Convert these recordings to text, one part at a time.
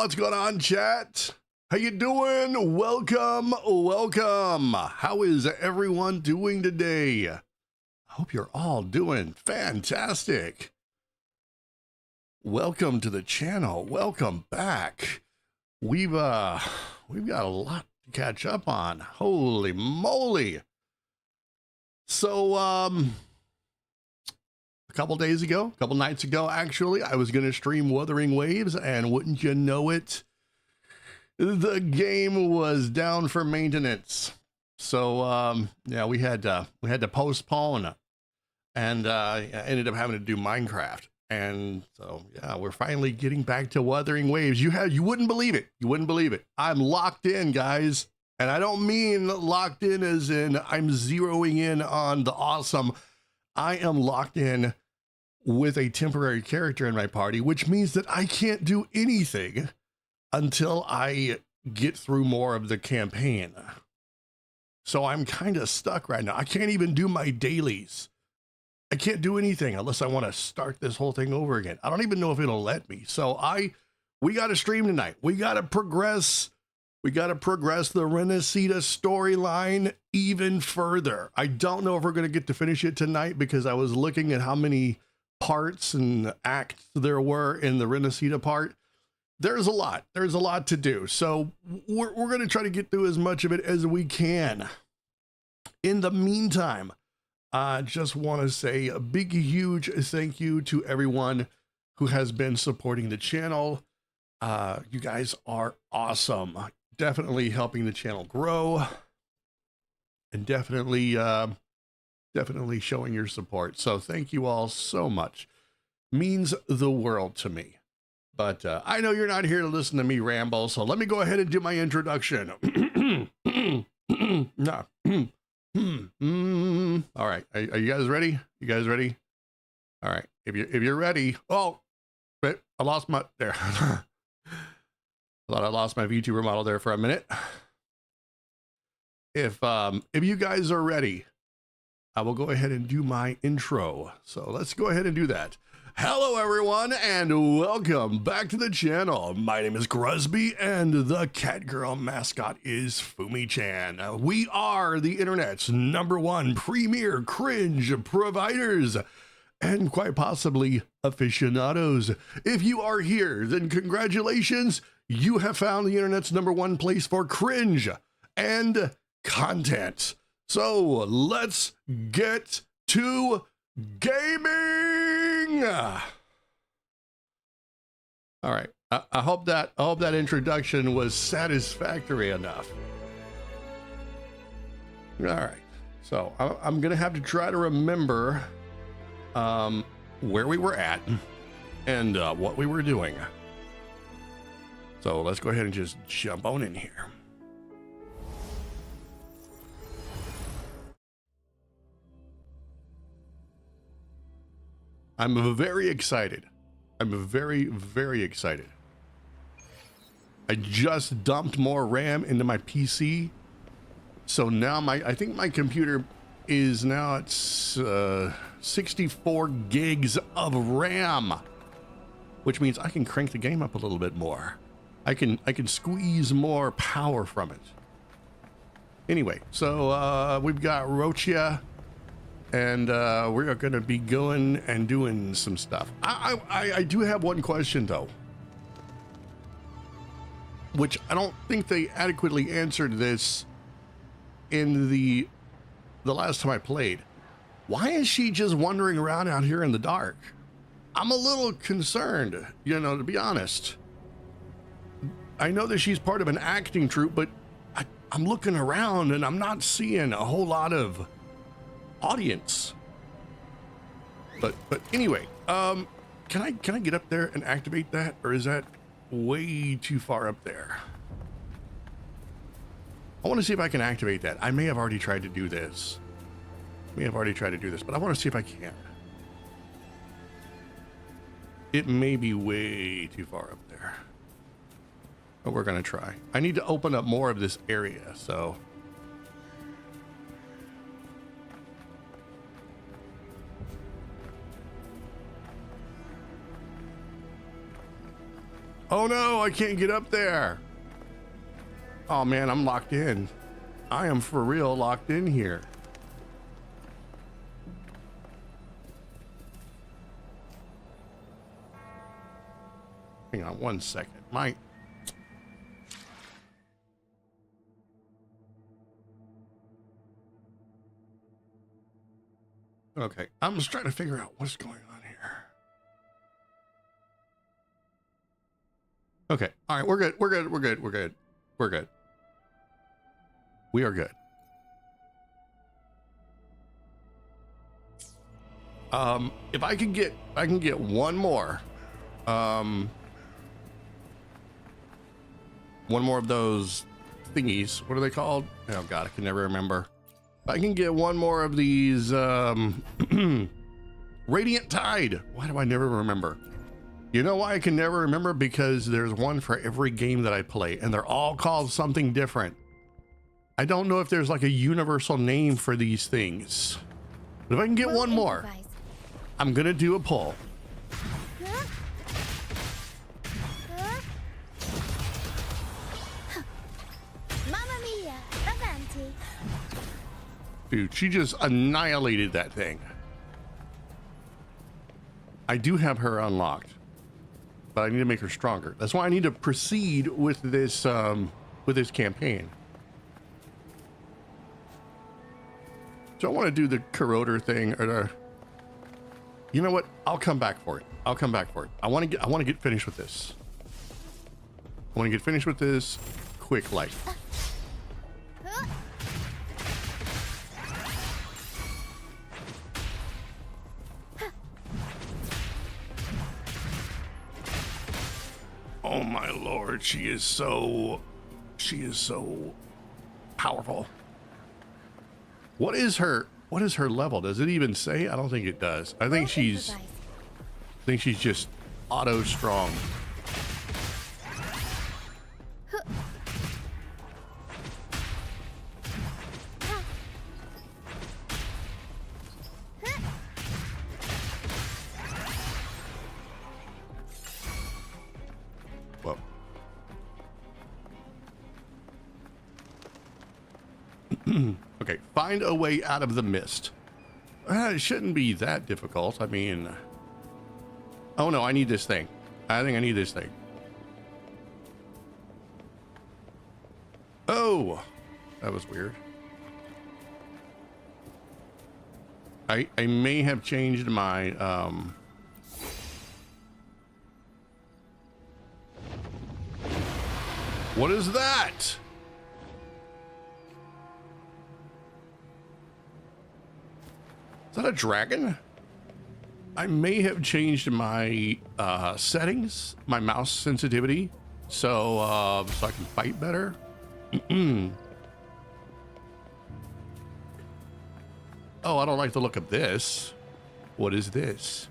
What's going on, chat? How you doing? Welcome. How is everyone doing today? I hope you're all doing fantastic. Welcome to the channel. Welcome back. We've got a lot to catch up on. Holy moly. So, a couple nights ago, actually, I was going to stream Wuthering Waves, and wouldn't you know it, the game was down for maintenance. So, yeah, we had to postpone, and I ended up having to do Minecraft. And so, yeah, we're finally getting back to Wuthering Waves. You wouldn't believe it. You wouldn't believe it. I'm locked in, guys. And I don't mean locked in as in I'm zeroing in on the awesome. I am locked in with a temporary character in my party, which means that I can't do anything until I get through more of the campaign. So I'm kind of stuck right now. I can't even do my dailies. I can't do anything unless I want to start this whole thing over again. I don't even know if it'll let me. So we got to stream tonight. We got to progress. We got to progress the Rinascita storyline even further. I don't know if we're going to get to finish it tonight because I was looking at how many parts and acts there were in the Rinascita part. There's a lot to do. So we're going to try to get through as much of it as we can. In the meantime, I just want to say a big, huge thank you to everyone who has been supporting the channel. You guys are awesome. Definitely helping the channel grow and definitely showing your support. So thank you all so much. Means the world to me. But I know you're not here to listen to me ramble, so let me go ahead and do my introduction. All right, are you guys ready? You guys ready? All right, if you're ready. Oh, but I lost my there. Thought I lost my Vtuber model there for a minute. If you guys are ready, I will go ahead and do my intro. So let's go ahead and do that. Hello everyone, and welcome back to the channel. My name is Gruzbee, and the Catgirl mascot is Fumi-chan. We are the internet's #1 premier cringe providers, and quite possibly aficionados. If you are here, then congratulations. You have found the internet's #1 place for cringe and content. So let's get to gaming. All right. I hope that introduction was satisfactory enough. All right. So I'm gonna have to try to remember where we were at and what we were doing. So let's go ahead and just jump on in here. I'm very excited. I'm very, very excited. I just dumped more RAM into my PC. So now I think my computer is now at 64 gigs of RAM, which means I can crank the game up a little bit more. I can squeeze more power from it. Anyway, so we've got Rochia, and we're going to be going and doing some stuff. I do have one question though, which I don't think they adequately answered this in the last time I played. Why is she just wandering around out here in the dark? I'm a little concerned, you know, to be honest. I know that she's part of an acting troupe, but I'm looking around and I'm not seeing a whole lot of audience. But anyway, can I get up there and activate that, or is that way too far up there? I want to see if I can activate that. I may have already tried to do this. But I want to see if I can. It may be way too far up there. But we're gonna try. I need to open up more of this area, so. Oh no, I can't get up there. Oh man, I'm locked in. I am for real locked in here. Hang on one second. Okay, I'm just trying to figure out what's going on here. Okay, all right, we're good. We're good. We're good. We're good. We're good. We are good. If I can get one more of those thingies. What are they called? Oh god, I can never remember. If I can get one more of these Radiant Tide. Why do I never remember? You know why I can never remember? Because there's one for every game that I play and they're all called something different. I don't know if there's like a universal name for these things. But if I can get one more, I'm gonna do a pull. Dude, she just annihilated that thing. I do have her unlocked, but I need to make her stronger. That's why I need to proceed with this campaign. So I want to do the corroder thing, or the, you know what? I'll come back for it. I'll come back for it. I want to get finished with this. I want to get finished with this quick like. Oh my lord, she is so powerful. What is her level? Does it even say? I don't think it does. I think she's just auto strong. Whoa. Okay, find a way out of the mist. It shouldn't be that difficult. I mean, oh no, I need this thing. I think I need this thing. Oh, that was weird. I may have changed my what is that? Is that a dragon? I may have changed my settings, my mouse sensitivity, so I can fight better. Oh, I don't like the look of this. What is this?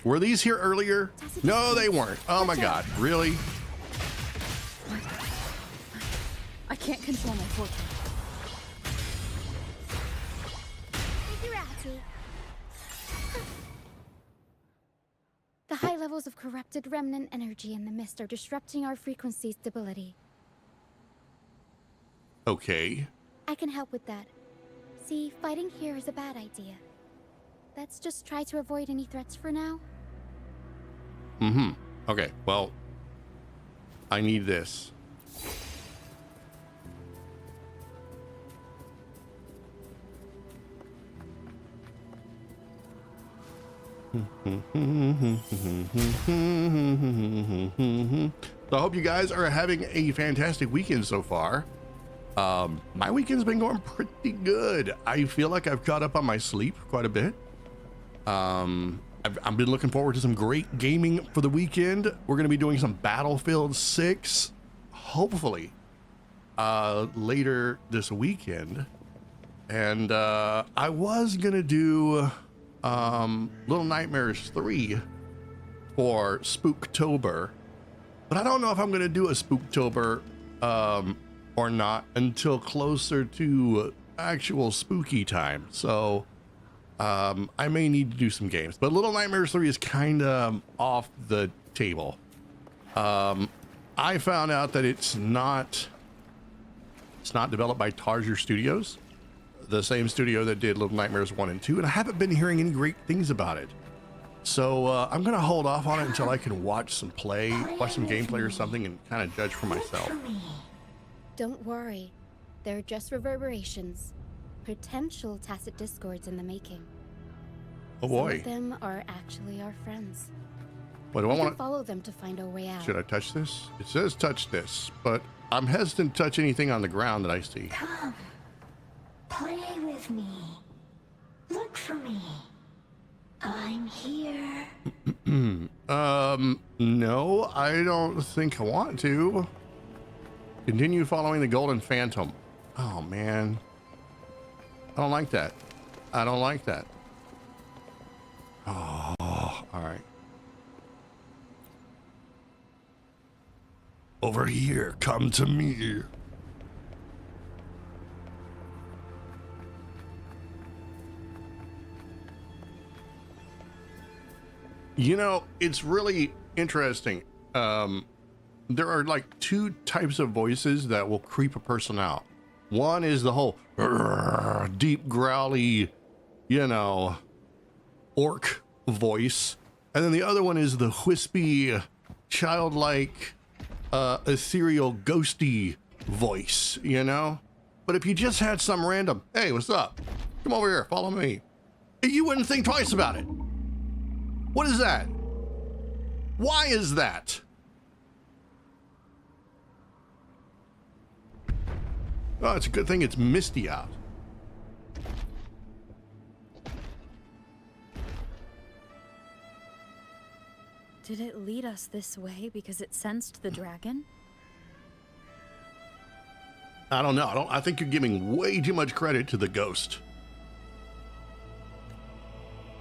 Were these here earlier? No, they weren't. Oh my god, really? I can't control my fortune. The high levels of corrupted remnant energy in the mist are disrupting our frequency stability. Okay. I can help with that. See, fighting here is a bad idea. Let's just try to avoid any threats for now. Mm-hmm. Okay, well, I need this. So I hope you guys are having a fantastic weekend so far. My weekend's been going pretty good. I feel like I've caught up on my sleep quite a bit. I've been looking forward to some great gaming for the weekend. We're going to be doing some Battlefield 6, hopefully, later this weekend. And I was going to do Little Nightmares 3 for Spooktober, but I don't know if I'm going to do a Spooktober or not until closer to actual spooky time. So I may need to do some games, but Little Nightmares 3 is kind of off the table. I found out that it's not developed by Tarsier Studios, the same studio that did Little Nightmares 1 and 2, and I haven't been hearing any great things about it. So I'm gonna hold off on it until I can watch some gameplay or something, and kind of judge for myself. Don't worry, they're just reverberations, potential tacit discords in the making. Oh boy! Some of them are actually our friends. What do I want to follow them to find our way out? Should I touch this? It says touch this, but I'm hesitant to touch anything on the ground that I see. Come, play with me. Look for me. I'm here. No, I don't think I want to. Continue following the Golden Phantom. Oh, man. I don't like that. I don't like that. Oh, all right. Over here, come to me. You know, it's really interesting. There are like two types of voices that will creep a person out. One is the whole deep growly, you know, orc voice. And then the other one is the wispy, childlike, ethereal, ghosty voice, you know? But if you just had some random, hey, what's up? Come over here, follow me. You wouldn't think twice about it. What is that? Why is that? Oh, it's a good thing it's misty out. Did it lead us this way because it sensed the dragon? I don't know. I think you're giving way too much credit to the ghost.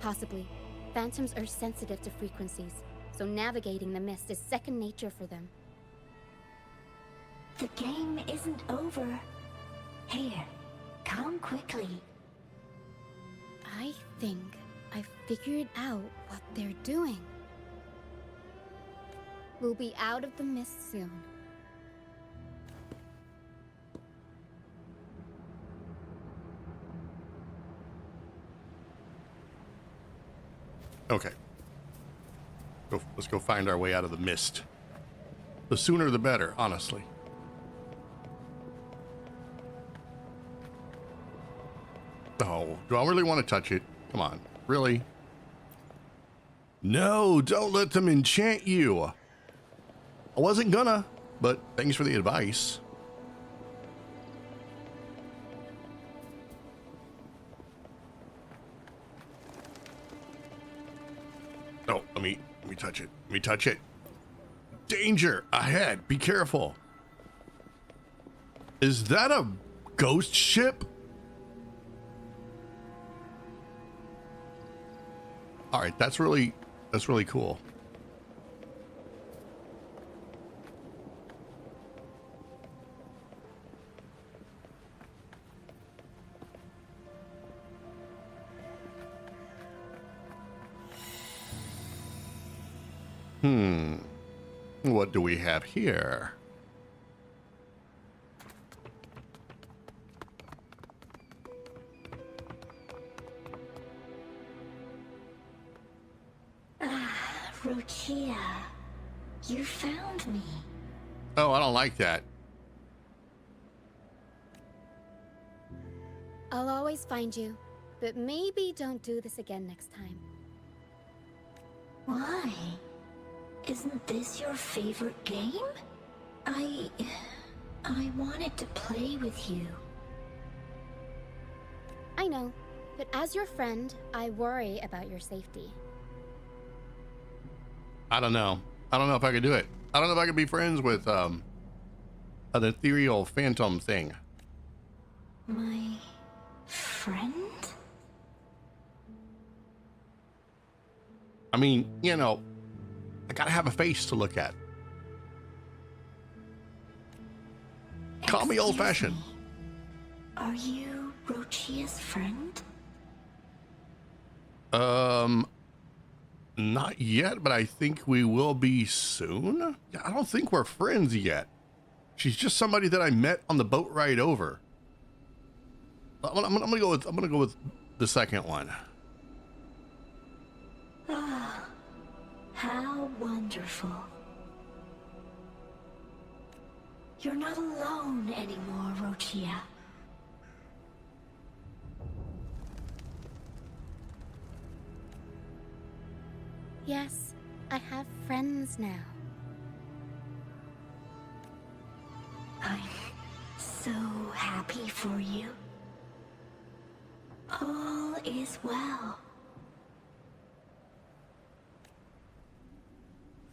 Possibly. Phantoms are sensitive to frequencies, so navigating the mist is second nature for them. The game isn't over. Here, come quickly. I think I've figured out what they're doing. We'll be out of the mist soon. Okay. Let's go find our way out of the mist. The sooner the better, honestly. Oh, do I really want to touch it? Come on. Really? No, don't let them enchant you. I wasn't gonna, but thanks for the advice. Oh, let me touch it. Let me touch it. Danger ahead. Be careful. Is that a ghost ship? All right, that's really cool. What do we have here? Rochia, you found me. Oh, I don't like that. I'll always find you, but maybe don't do this again next time. Why? Isn't this your favorite game? I wanted to play with you. I know, but as your friend, I worry about your safety. I don't know. I don't know if I could do it. I don't know if I could be friends with an ethereal phantom thing. My friend? I mean, you know, I gotta have a face to look at. Call me old-fashioned. Are you Rochia's friend? Not yet, but I think we will be soon. Yeah, I don't think we're friends yet. She's just somebody that I met on the boat ride over. I'm gonna go with the second one. Ah, how wonderful. You're not alone anymore, Rochia. Yes, I have friends now. I'm so happy for you. All is well.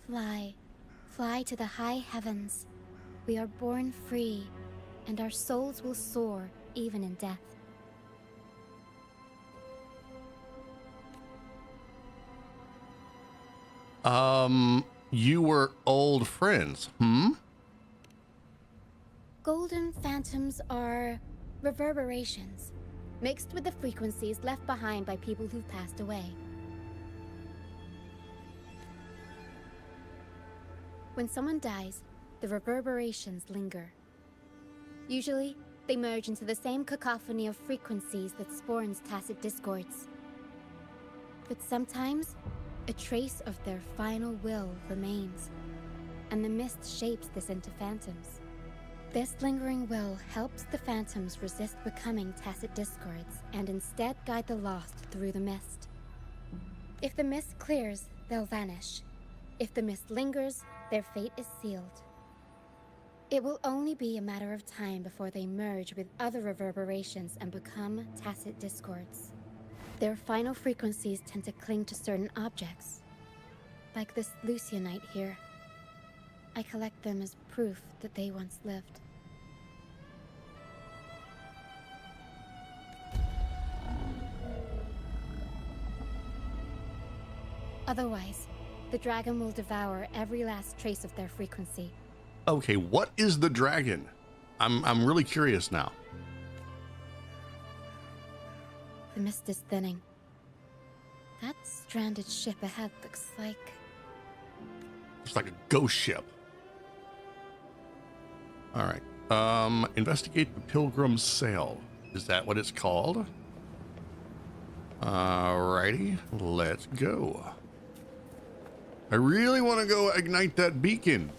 Fly, fly to the high heavens. We are born free, and our souls will soar even in death. You were old friends, hmm? Golden phantoms are reverberations, mixed with the frequencies left behind by people who've passed away. When someone dies, the reverberations linger. Usually, they merge into the same cacophony of frequencies that spawns tacit discords. But sometimes, a trace of their final will remains, and the mist shapes this into phantoms. This lingering will helps the phantoms resist becoming tacit discords and instead guide the lost through the mist. If the mist clears, they'll vanish. If the mist lingers, their fate is sealed. It will only be a matter of time before they merge with other reverberations and become tacit discords. Their final frequencies tend to cling to certain objects, like this Lucianite here. I collect them as proof that they once lived. Otherwise, the dragon will devour every last trace of their frequency. Okay, what is the dragon? I'm really curious now. The mist is thinning. That stranded ship ahead looks like... It's like a ghost ship. All right. Investigate the Pilgrim's Sail. Is that what it's called? Alrighty, let's go. I really want to go ignite that beacon.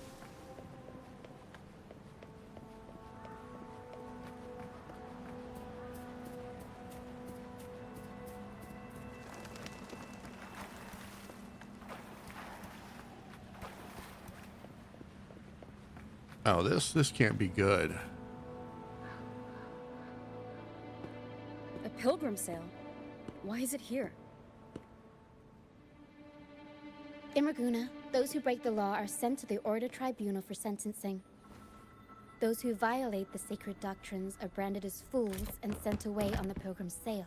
Oh, this can't be good. A pilgrim sail? Why is it here? In Raguna, those who break the law are sent to the Order Tribunal for sentencing. Those who violate the sacred doctrines are branded as fools and sent away on the Pilgrim's Sail.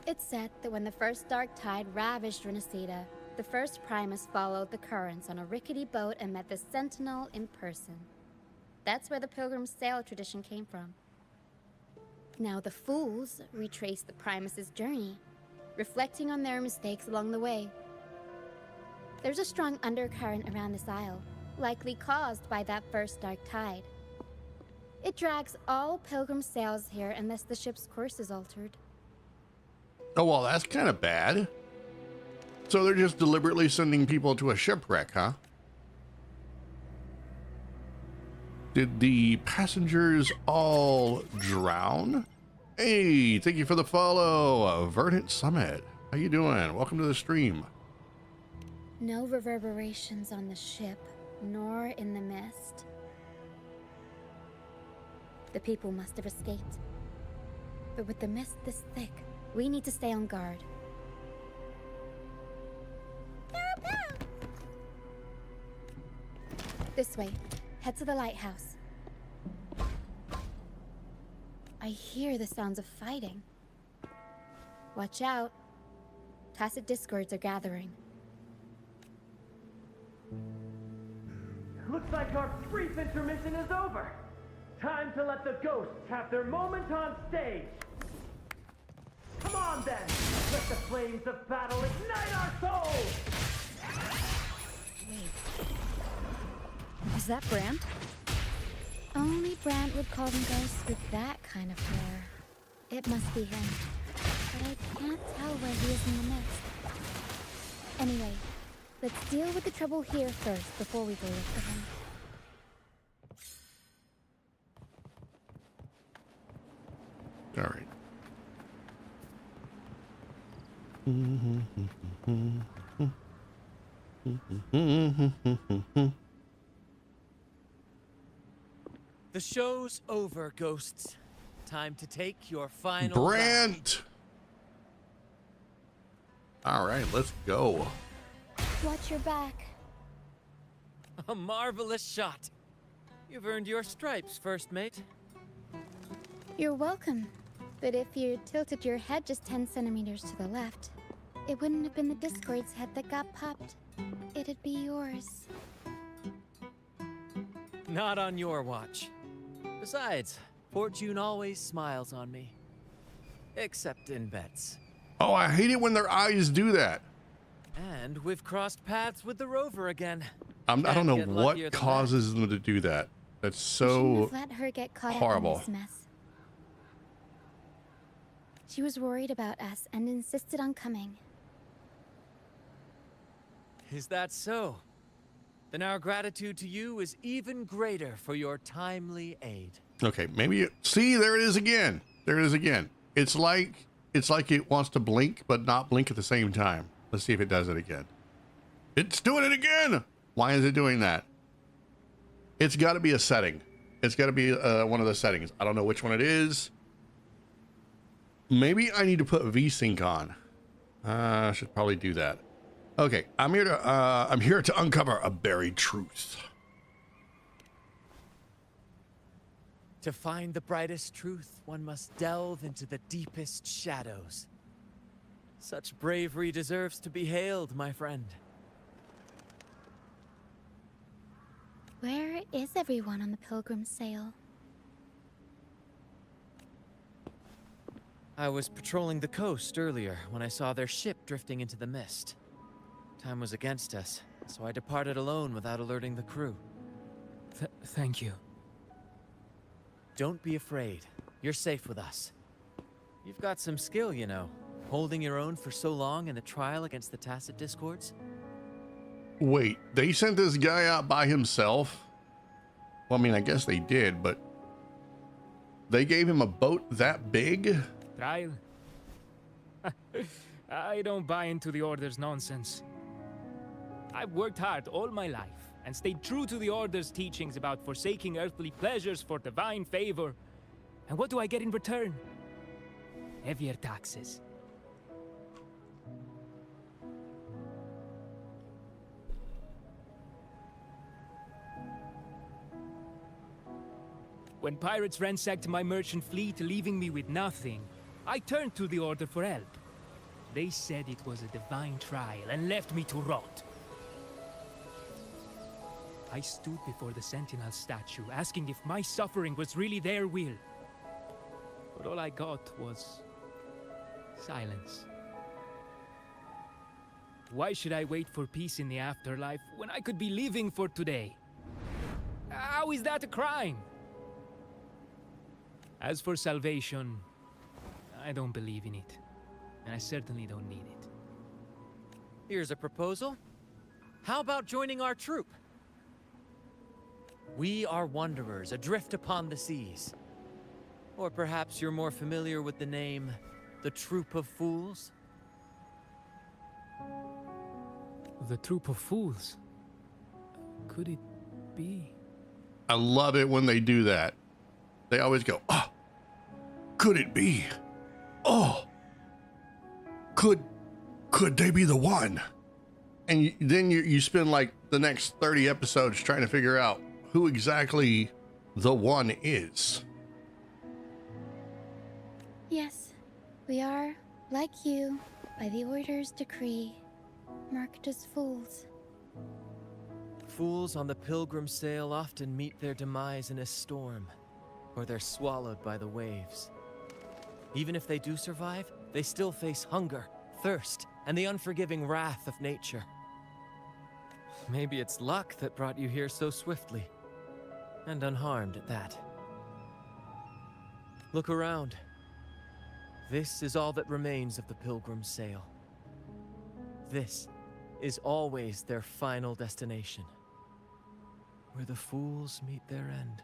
It's said that when the first dark tide ravaged Rinascita, the first Primus followed the currents on a rickety boat and met the Sentinel in person. That's where the Pilgrim's Sail tradition came from. Now the fools retrace the Primus's journey, reflecting on their mistakes along the way. There's a strong undercurrent around this isle, likely caused by that first dark tide. It drags all pilgrim sails here unless the ship's course is altered. Oh, well, that's kind of bad. So they're just deliberately sending people to a shipwreck, huh? Did the passengers all drown? Hey, thank you for the follow, Verdant Summit. How you doing? Welcome to the stream. No reverberations on the ship, nor in the mist. The people must have escaped. But with the mist this thick, we need to stay on guard. This way. Head to the lighthouse. I hear the sounds of fighting. Watch out. Tacit discords are gathering. Looks like our brief intermission is over. Time to let the ghosts have their moment on stage. Come Come on then! Let the flames of battle ignite our souls! Wait. Is that Brant? Only Brant would call them ghosts with that kind of flair. It must be him. But I can't tell where he is in the mist. Anyway, let's deal with the trouble here first before we go look for him. All right. The show's over, ghosts. Time to take your final Brant! All right, let's go. Watch your back. A marvelous shot. You've earned your stripes, first mate. You're welcome. But if you tilted your head just 10 centimeters to the left, it wouldn't have been the Discord's head that got popped. It'd be yours. Not on your watch. Besides, fortune always smiles on me. Except in bets. Oh, I hate it when their eyes do that. And we've crossed paths with the rover again. I don't know Can't get luckier what than causes them to do that. That's Shouldn't so have let her get caught horrible. up in this mess. She was worried about us and insisted on coming. Is that so? Then our gratitude to you is even greater for your timely aid. Okay, maybe see, there it is again. There it is again. It's like it wants to blink but not blink at the same time. Let's see if it does it again. It's doing it again. Why is it doing that? It's got to be a setting. It's got to be one of the settings. I don't know which one it is. Maybe I need to put VSync on. I should probably do that. Okay, I'm here to uncover a buried truth. To find the brightest truth, one must delve into the deepest shadows. Such bravery deserves to be hailed, my friend. Where is everyone on the Pilgrim sail? I was patrolling the coast earlier when I saw their ship drifting into the mist. Time was against us, so I departed alone without alerting the crew. Thank you. Don't be afraid. You're safe with us. You've got some skill, you know, holding your own for so long in the trial against the Tacit Discords. Wait, they sent this guy out by himself? Well, I mean, I guess they did, but they gave him a boat that big? Trial? I don't buy into the Order's nonsense. I've worked hard all my life and stayed true to the Order's teachings about forsaking earthly pleasures for divine favor. And what do I get in return? Heavier taxes. When pirates ransacked my merchant fleet, leaving me with nothing, I turned to the Order for help. They said it was a divine trial and left me to rot. I stood before the Sentinel statue, asking if my suffering was really their will. But all I got was silence. Why should I wait for peace in the afterlife when I could be living for today? How is that a crime? As for salvation, I don't believe in it. And I certainly don't need it. Here's a proposal. How about joining our troop? We are wanderers, adrift upon the seas. Or perhaps you're more familiar with the name, the Troop of Fools? The Troop of Fools? Could it be? I love it when they do that. They always go, oh, could it be? Oh, could they be the one? And then you spend like the next 30 episodes trying to figure out who exactly the one is. Yes, we are, like you, by the Order's decree, marked as fools. Fools on the pilgrim sail often meet their demise in a storm, or they're swallowed by the waves. Even if they do survive, they still face hunger, thirst, and the unforgiving wrath of nature. Maybe it's luck that brought you here so swiftly, and unharmed at that. Look around. This is all that remains of the Pilgrim's Sail. This is always their final destination, where the fools meet their end.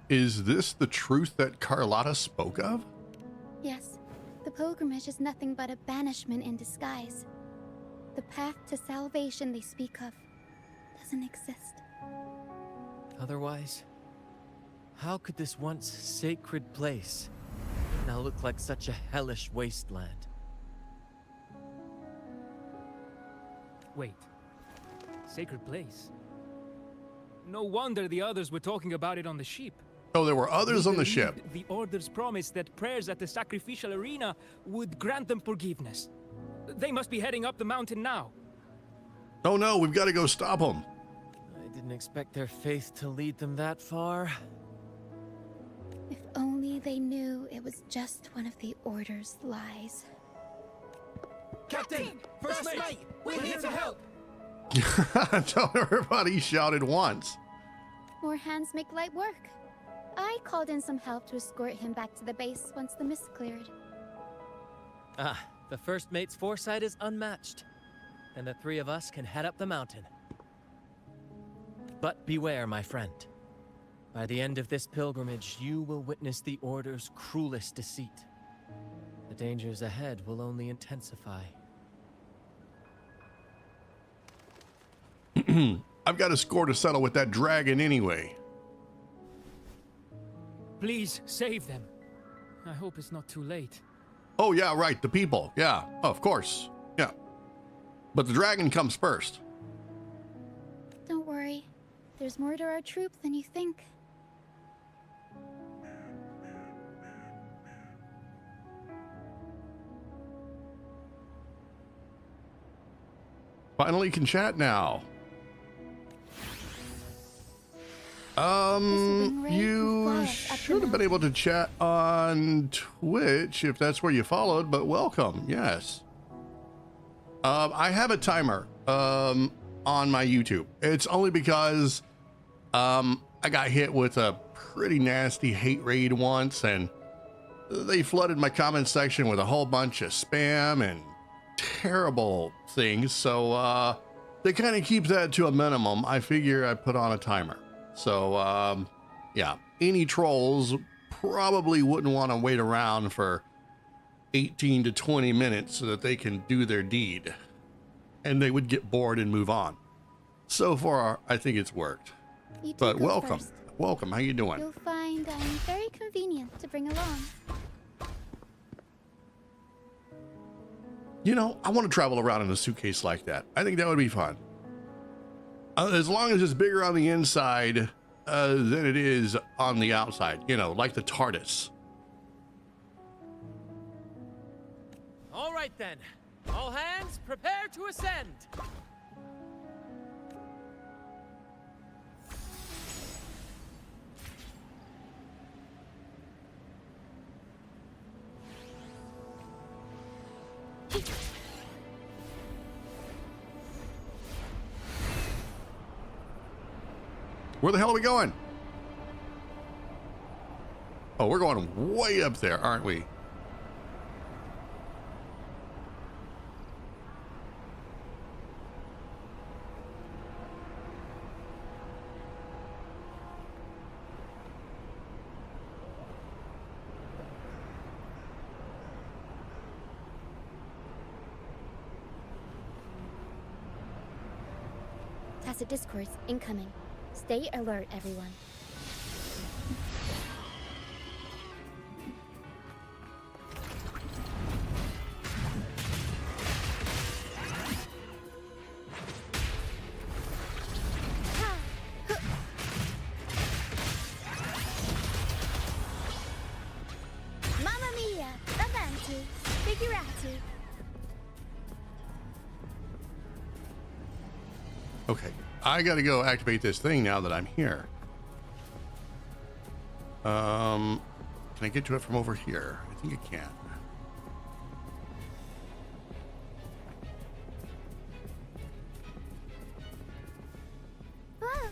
Is this the truth that Carlotta spoke of? Yes, the pilgrimage is nothing but a banishment in disguise. The path to salvation they speak of doesn't exist. Otherwise, how could this once sacred place now look like such a hellish wasteland? Wait. Sacred place? No wonder the others were talking about it on the ship. Oh, there were others They on the believed ship. The Order's promise that prayers at the sacrificial arena would grant them forgiveness. They must be heading up the mountain now. Oh no, we've got to go stop them. I didn't expect their faith to lead them that far. If only they knew it was just one of the Order's lies. Captain! First mate! We're here to help! Tell everybody shouted once. More hands make light work. I called in some help to escort him back to the base once the mist cleared. Ah, the first mate's foresight is unmatched. And the three of us can head up the mountain. But beware, my friend. By the end of this pilgrimage, you will witness the Order's cruelest deceit. The dangers ahead will only intensify. I've got a score to settle with that dragon anyway. Please save them. I hope it's not too late. Oh yeah, right, the people. Yeah, of course. Yeah. But the dragon comes first. Don't worry. There's more to our troop than you think. Finally can chat now. You should have been able to chat on Twitch if that's where you followed, but welcome, yes. I have a timer on my YouTube. It's only because I got hit with a pretty nasty hate raid once, and they flooded my comment section with a whole bunch of spam and terrible things, so they kind of keep that to a minimum. I figure I put on a timer. So, yeah, any trolls probably wouldn't want to wait around for 18 to 20 minutes so that they can do their deed. And they would get bored and move on. So far, I think it's worked. You two But go welcome. first. Welcome. How you doing? You'll find I'm very convenient to bring along. You know, I want to travel around in a suitcase like that. I think that would be fun. As long as it's bigger on the inside than it is on the outside, you know, like the TARDIS. All right then. All hands, prepare to ascend. Where the hell are we going? Oh, we're going way up there, aren't we? Tacit discourse incoming. Stay alert, everyone. Mamma mia! Avanti! Figurati! Okay, I gotta go activate this thing now that I'm here. Can I get to it from over here? I think I can. Ah.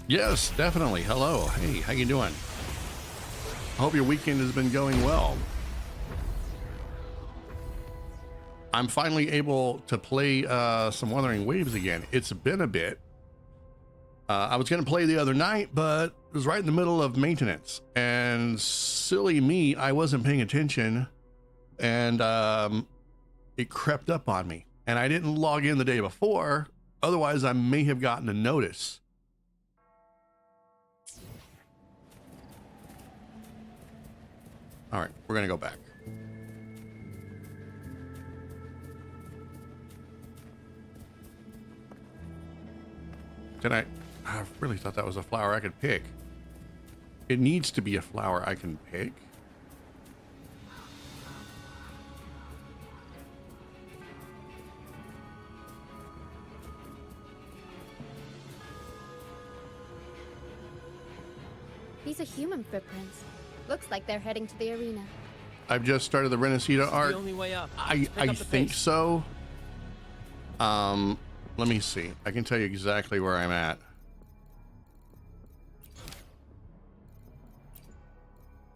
Yes, definitely. Hello. Hey, how you doing? I hope your weekend has been going well. I'm finally able to play some Wuthering Waves again. It's been a bit. I was going to play the other night, but it was right in the middle of maintenance. And silly me, I wasn't paying attention. And it crept up on me. And I didn't log in the day before. Otherwise, I may have gotten a notice. All right, we're going to go back. I really thought that was a flower I could pick. It needs to be a flower I can pick. These are human footprints. Looks like they're heading to the arena. I've just started the Rinascita art. The only way up. I think so. Let me see. I can tell you exactly where I'm at.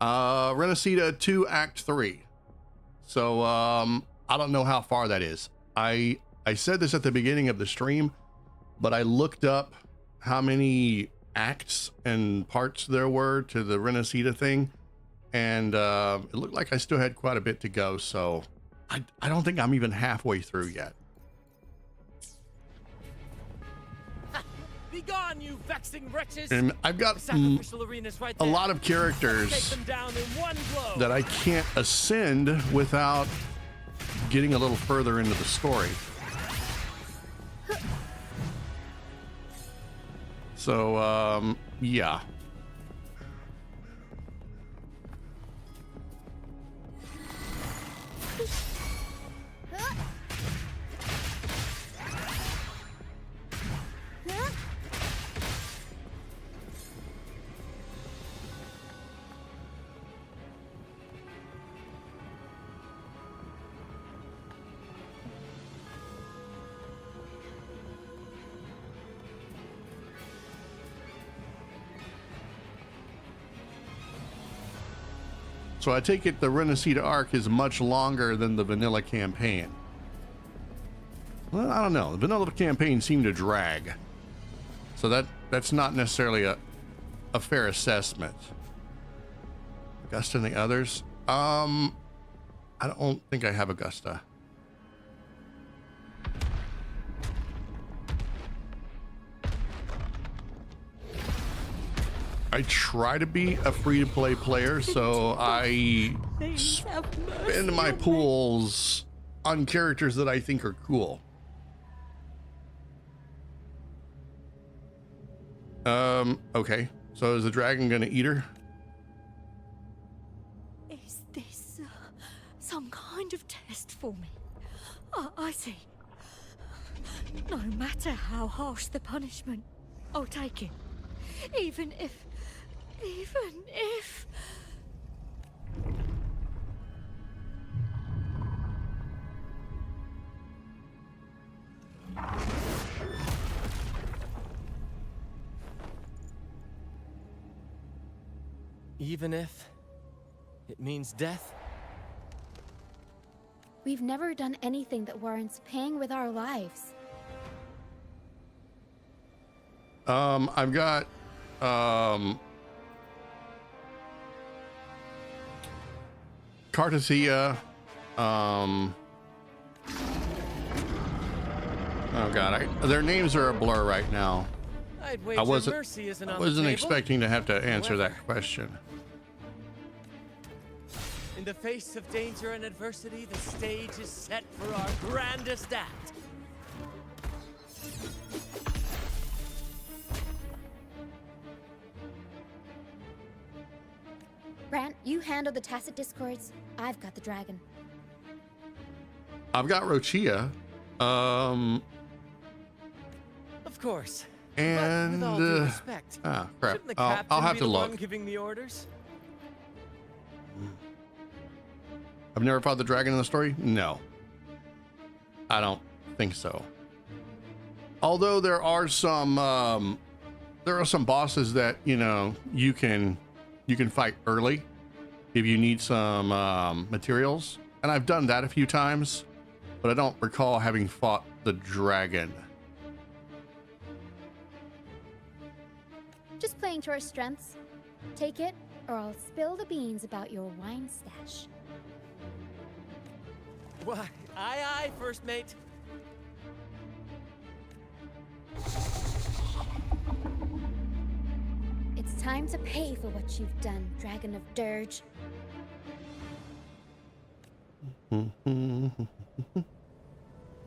Rinascita 2 Act 3. So I don't know how far that is. I said this at the beginning of the stream, but I looked up how many acts and parts there were to the Rinascita thing, and it looked like I still had quite a bit to go. So I don't think I'm even halfway through yet. Be gone, you vexing wretches! And I've got right a lot of characters that I can't ascend without getting a little further into the story. So, yeah. So I take it the Rinascita arc is much longer than the vanilla campaign. Well, I don't know. The vanilla campaign seemed to drag. So that's not necessarily a fair assessment. Augusta and the others? I don't think I have Augusta. I try to be a free-to-play player, so I spend my pools on characters that I think are cool. Okay. So is the dragon gonna eat her? Is this some kind of test for me? I see. No matter how harsh the punishment, I'll take it. Even if... Even if it means death? We've never done anything that warrants paying with our lives. I've got, Cartesia, oh god, their names are a blur right now. I wasn't expecting to have to answer that question. In the face of danger and adversity, the stage is set for our grandest act. Brant, you handle the tacit discords. I've got the dragon. I've got Rochia. Of course. But with all due And respect, crap. shouldn't the I'll captain have be to the look. one giving the orders? I've never fought the dragon in the story. No, I don't think so. Although there are some bosses that you can fight early if you need some materials, and I've done that a few times, but I don't recall having fought the dragon. Just playing to our strengths. Take it, or I'll spill the beans about your wine stash. Why, aye, first mate. It's time to pay for what you've done, Dragon of Dirge.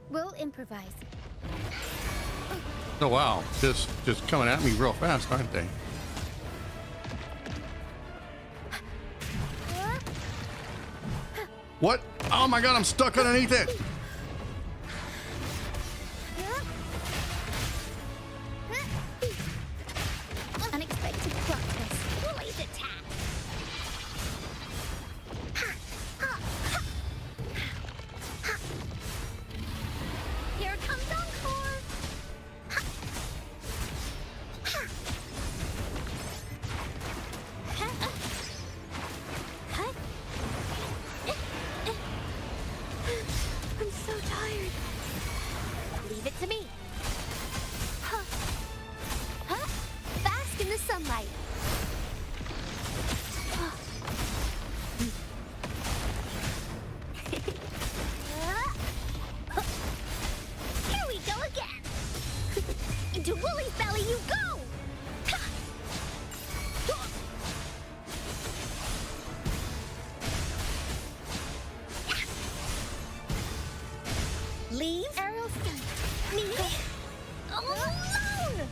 We'll improvise. Oh wow, just coming at me real fast, aren't they? What? Oh my god, I'm stuck underneath it. Unexpected plot twist. Bully's attack. Here comes Encore. I'm so tired. Leave it to me. Bask in the sunlight. Here we go again. Into Wooly's belly you go. Leave. Aerial stun. Me. Alone.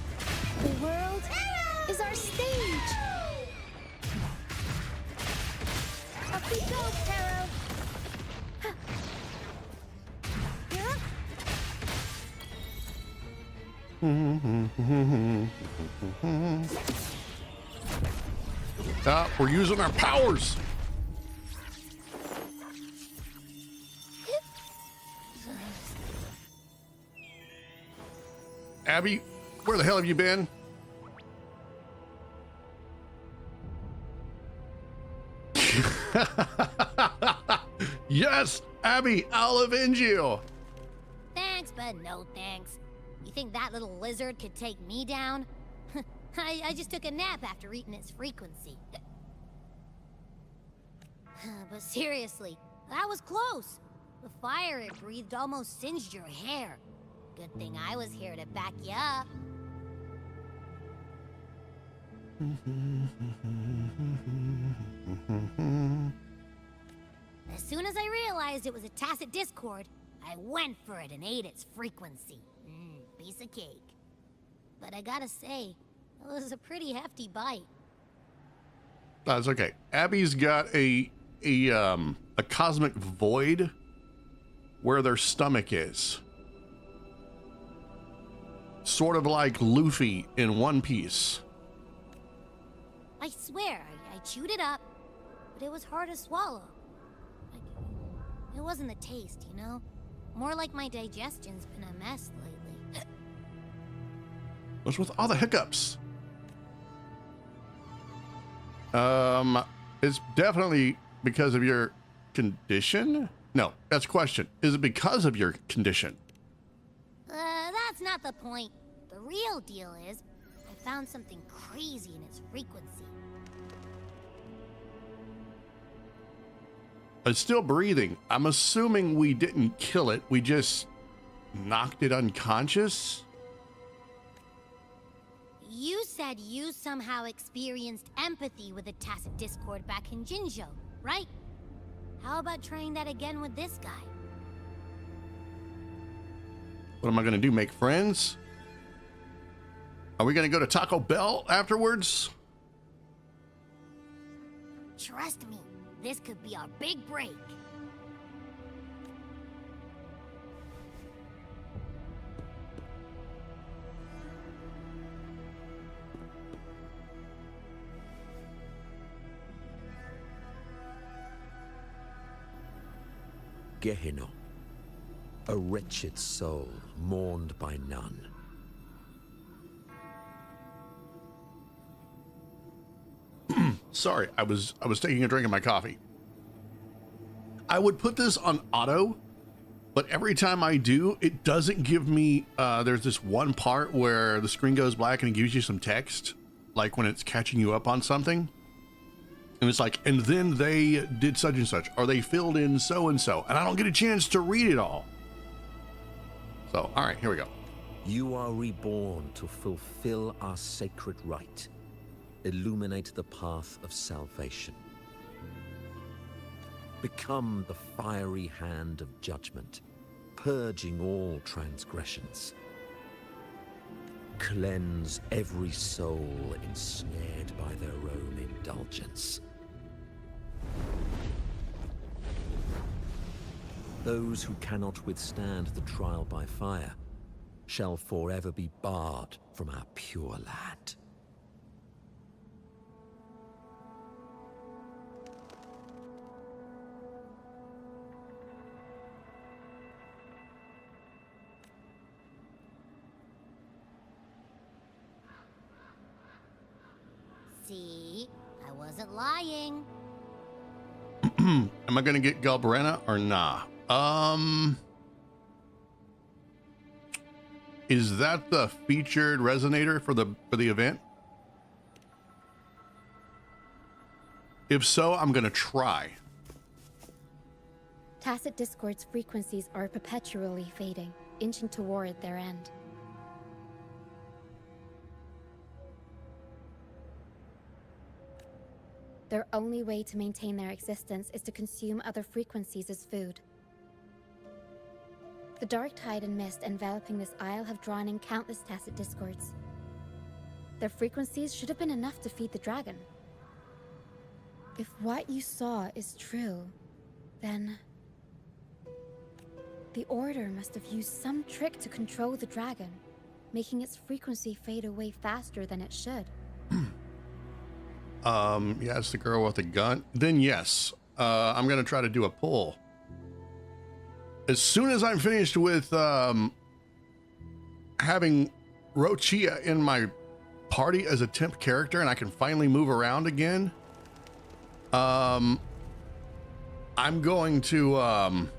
The world is our stage. Up we go, Pharaoh. We're using our powers. Abby, where the hell have you been? Yes, Abby, I'll avenge you. Thanks, but no thanks. You think that little lizard could take me down? I just took a nap after eating its frequency. But seriously, that was close. The fire it breathed almost singed your hair. Good thing I was here to back you up. As soon as I realized it was a tacit discord, I went for it and ate its frequency. Piece of cake. But I gotta say, it was a pretty hefty bite. That's okay. Abby's got a cosmic void where their stomach is. Sort of like Luffy in One Piece. I swear, I chewed it up, but it was hard to swallow. It wasn't the taste, you know? More like my digestion's been a mess lately. What's with all the hiccups? It's definitely because of your condition? No, that's a question. Is it because of your condition? That's not the point. The real deal is, I found something crazy in its frequency. It's still breathing. I'm assuming we didn't kill it. We just knocked it unconscious? You said you somehow experienced empathy with the tacit discord back in Jinzhou, right? How about trying that again with this guy? What am I going to do? Make friends? Are we going to go to Taco Bell afterwards? Trust me, this could be our big break. Gehenna, a wretched soul mourned by none. Sorry, I was taking a drink of my coffee. I would put this on auto, but every time I do, it doesn't give me, there's this one part where the screen goes black and it gives you some text, like when it's catching you up on something. And it's like, and then they did such and such, or they filled in so and so, and I don't get a chance to read it all. So, all right, here we go. You are reborn to fulfill our sacred rite. Illuminate the path of salvation. Become the fiery hand of judgment, purging all transgressions. Cleanse every soul ensnared by their own indulgence. Those who cannot withstand the trial by fire shall forever be barred from our pure land. See? I wasn't lying. Am I gonna get Galbrena or nah? Is that the featured resonator for the event? If so, I'm gonna try. Tacit Discord's frequencies are perpetually fading, inching toward their end. Their only way to maintain their existence is to consume other frequencies as food. The dark tide and mist enveloping this isle have drawn in countless Tacit Discords. Their frequencies should have been enough to feed the dragon. If what you saw is true, then the Order must have used some trick to control the dragon, making its frequency fade away faster than it should. Yeah, it's the girl with the gun. Then yes, I'm gonna try to do a pull. As soon as I'm finished with having Rochia in my party as a temp character and I can finally move around again, I'm going to I'm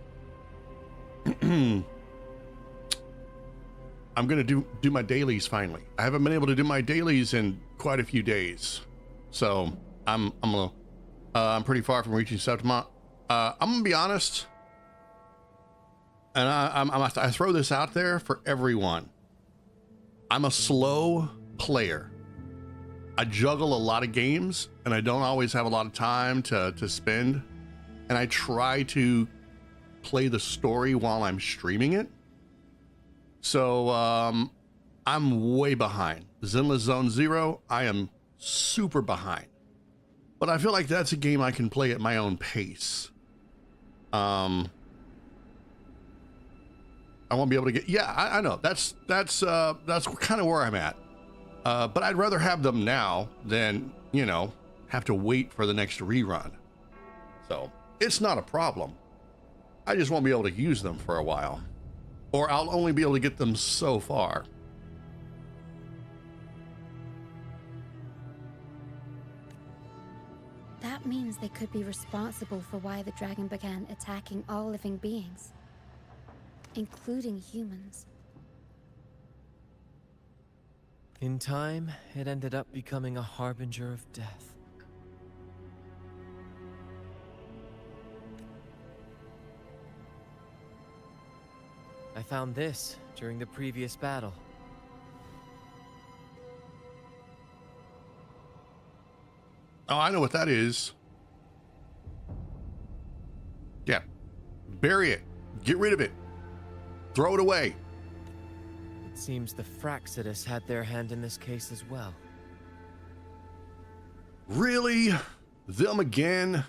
gonna do my dailies finally. I haven't been able to do my dailies in quite a few days. So I'm pretty far from reaching Septima. I'm gonna be honest, and I throw this out there for everyone. I'm a slow player. I juggle a lot of games, and I don't always have a lot of time to spend. And I try to play the story while I'm streaming it. So I'm way behind. Zenless Zone Zero, I am super behind, but I feel like that's a game I can play at my own pace. I won't be able to get, yeah, I know that's kind of where I'm at, but I'd rather have them now than, you know, have to wait for the next rerun. So it's not a problem. I just won't be able to use them for a while, or I'll only be able to get them so far. That means they could be responsible for why the dragon began attacking all living beings, including humans. In time, it ended up becoming a harbinger of death. I found this during the previous battle. Oh, I know what that is. Yeah. Bury it. Get rid of it. Throw it away. It seems the Fraxidus had their hand in this case as well. Really? Them again?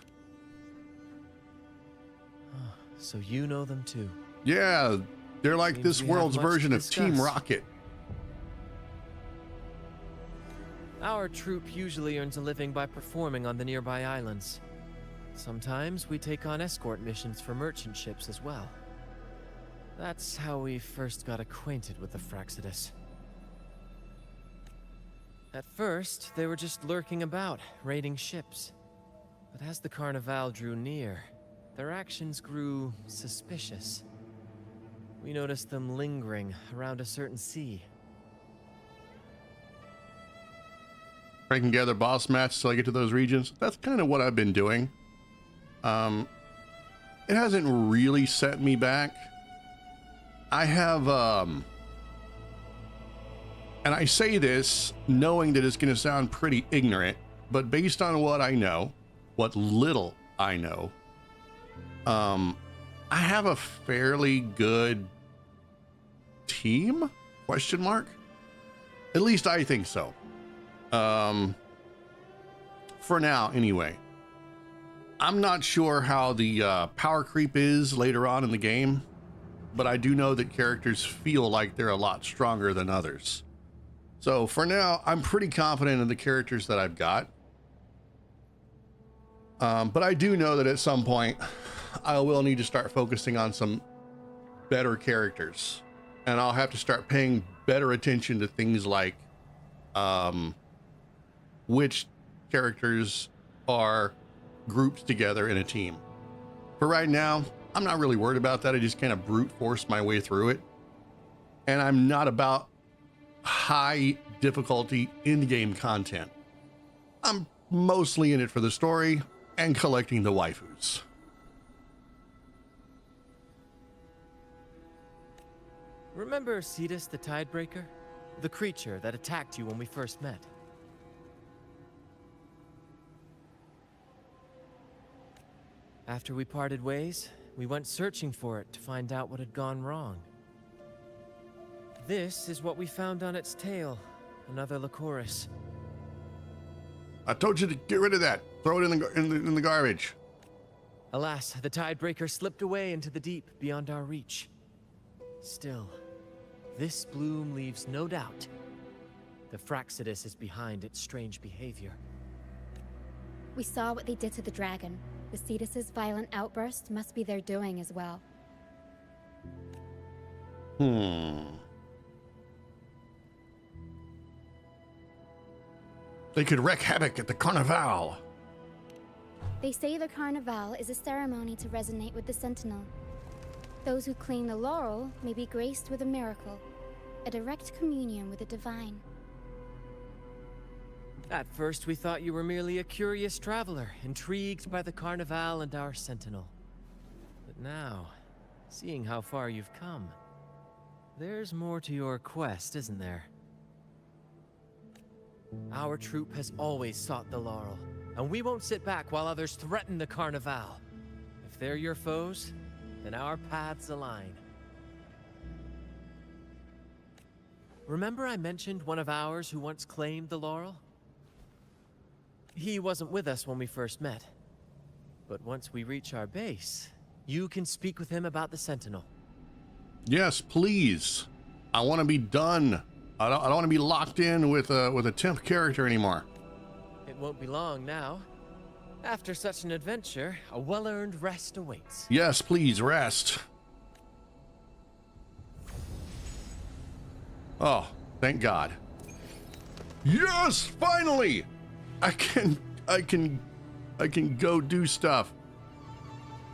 So you know them too. Yeah, they're like Seems this we have world's much to version of Team discuss. Rocket. Our troop usually earns a living by performing on the nearby islands. Sometimes we take on escort missions for merchant ships as well. That's how we first got acquainted with the Fraccidus. At first, they were just lurking about, raiding ships. But as the Carnival drew near, their actions grew suspicious. We noticed them lingering around a certain sea. Ranking together boss matches till I get to those regions. That's kind of what I've been doing. It hasn't really set me back. I have, and I say this knowing that it's going to sound pretty ignorant, but based on what I know, what little I know, I have a fairly good team? Question mark? At least I think so. For now, anyway. I'm not sure how the power creep is later on in the game, but I do know that characters feel like they're a lot stronger than others. So for now, I'm pretty confident in the characters that I've got. But I do know that at some point, I will need to start focusing on some better characters. And I'll have to start paying better attention to things like which characters are grouped together in a team. For right now, I'm not really worried about that. I just kind of brute force my way through it. And I'm not about high difficulty in-game content. I'm mostly in it for the story and collecting the waifus. Remember Cetus the Tidebreaker? The creature that attacked you when we first met? After we parted ways, we went searching for it to find out what had gone wrong. This is what we found on its tail, another Lycoris. I told you to get rid of that. Throw it in the garbage. Alas, the Tidebreaker slipped away into the deep beyond our reach. Still, this bloom leaves no doubt. The Fraccidus is behind its strange behavior. We saw what they did to the dragon. The Cetus's violent outburst must be their doing as well. They could wreak havoc at the Carnival. They say the Carnival is a ceremony to resonate with the Sentinel. Those who claim the laurel may be graced with a miracle, a direct communion with the divine. At first, we thought you were merely a curious traveler, intrigued by the Carnival and our Sentinel. But now, seeing how far you've come, there's more to your quest, isn't there? Our troop has always sought the laurel, and we won't sit back while others threaten the Carnival. If they're your foes, then our paths align. Remember I mentioned one of ours who once claimed the laurel? He wasn't with us when we first met. But once we reach our base, you can speak with him about the Sentinel. Yes, please. I want to be done. I don't want to be locked in with a temp character anymore. It won't be long now. After such an adventure, a well-earned rest awaits. Yes, please, rest. Oh, thank God. Yes, finally! I can go do stuff.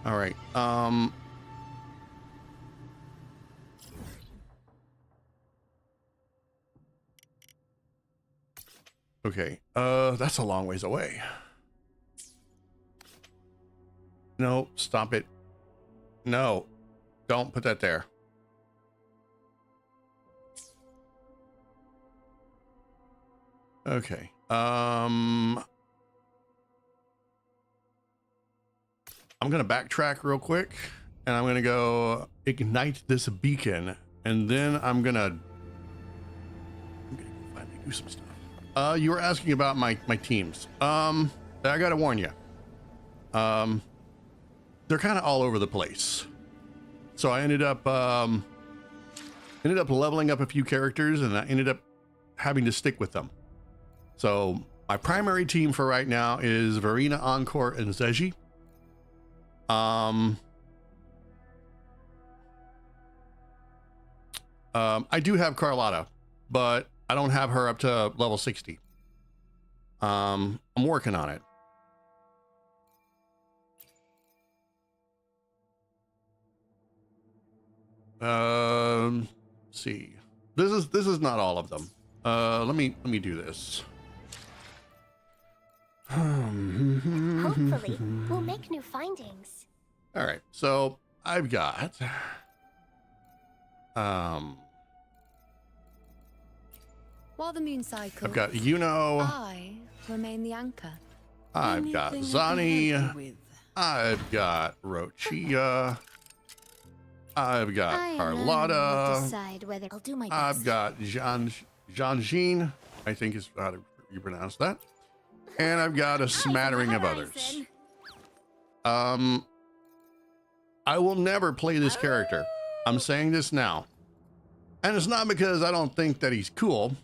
All right. Okay. That's a long ways away. No, stop it. No. Don't put that there. Okay. I'm gonna backtrack real quick, and I'm gonna go ignite this beacon, and then I'm gonna finally do some stuff. You were asking about my teams. I gotta warn you. They're kind of all over the place. So I ended up leveling up a few characters, and I ended up having to stick with them. So my primary team for right now is Verena, Encore, and Zeji. I do have Carlotta, but I don't have her up to level 60. I'm working on it. Let's see. This is not all of them. Let me do this. Hopefully, we'll make new findings. All right, so I've got While the moon cycles, I've got Yuno, I remain the anchor. I've got Anything I can Zani, help you with? I've got Rochia, I've got I alone will Carlotta, decide whether I'll do my best. I've got Jean, I think is how you pronounce that, and I've got a smattering of others. I will never play this character. I'm saying this now. And it's not because I don't think that he's cool.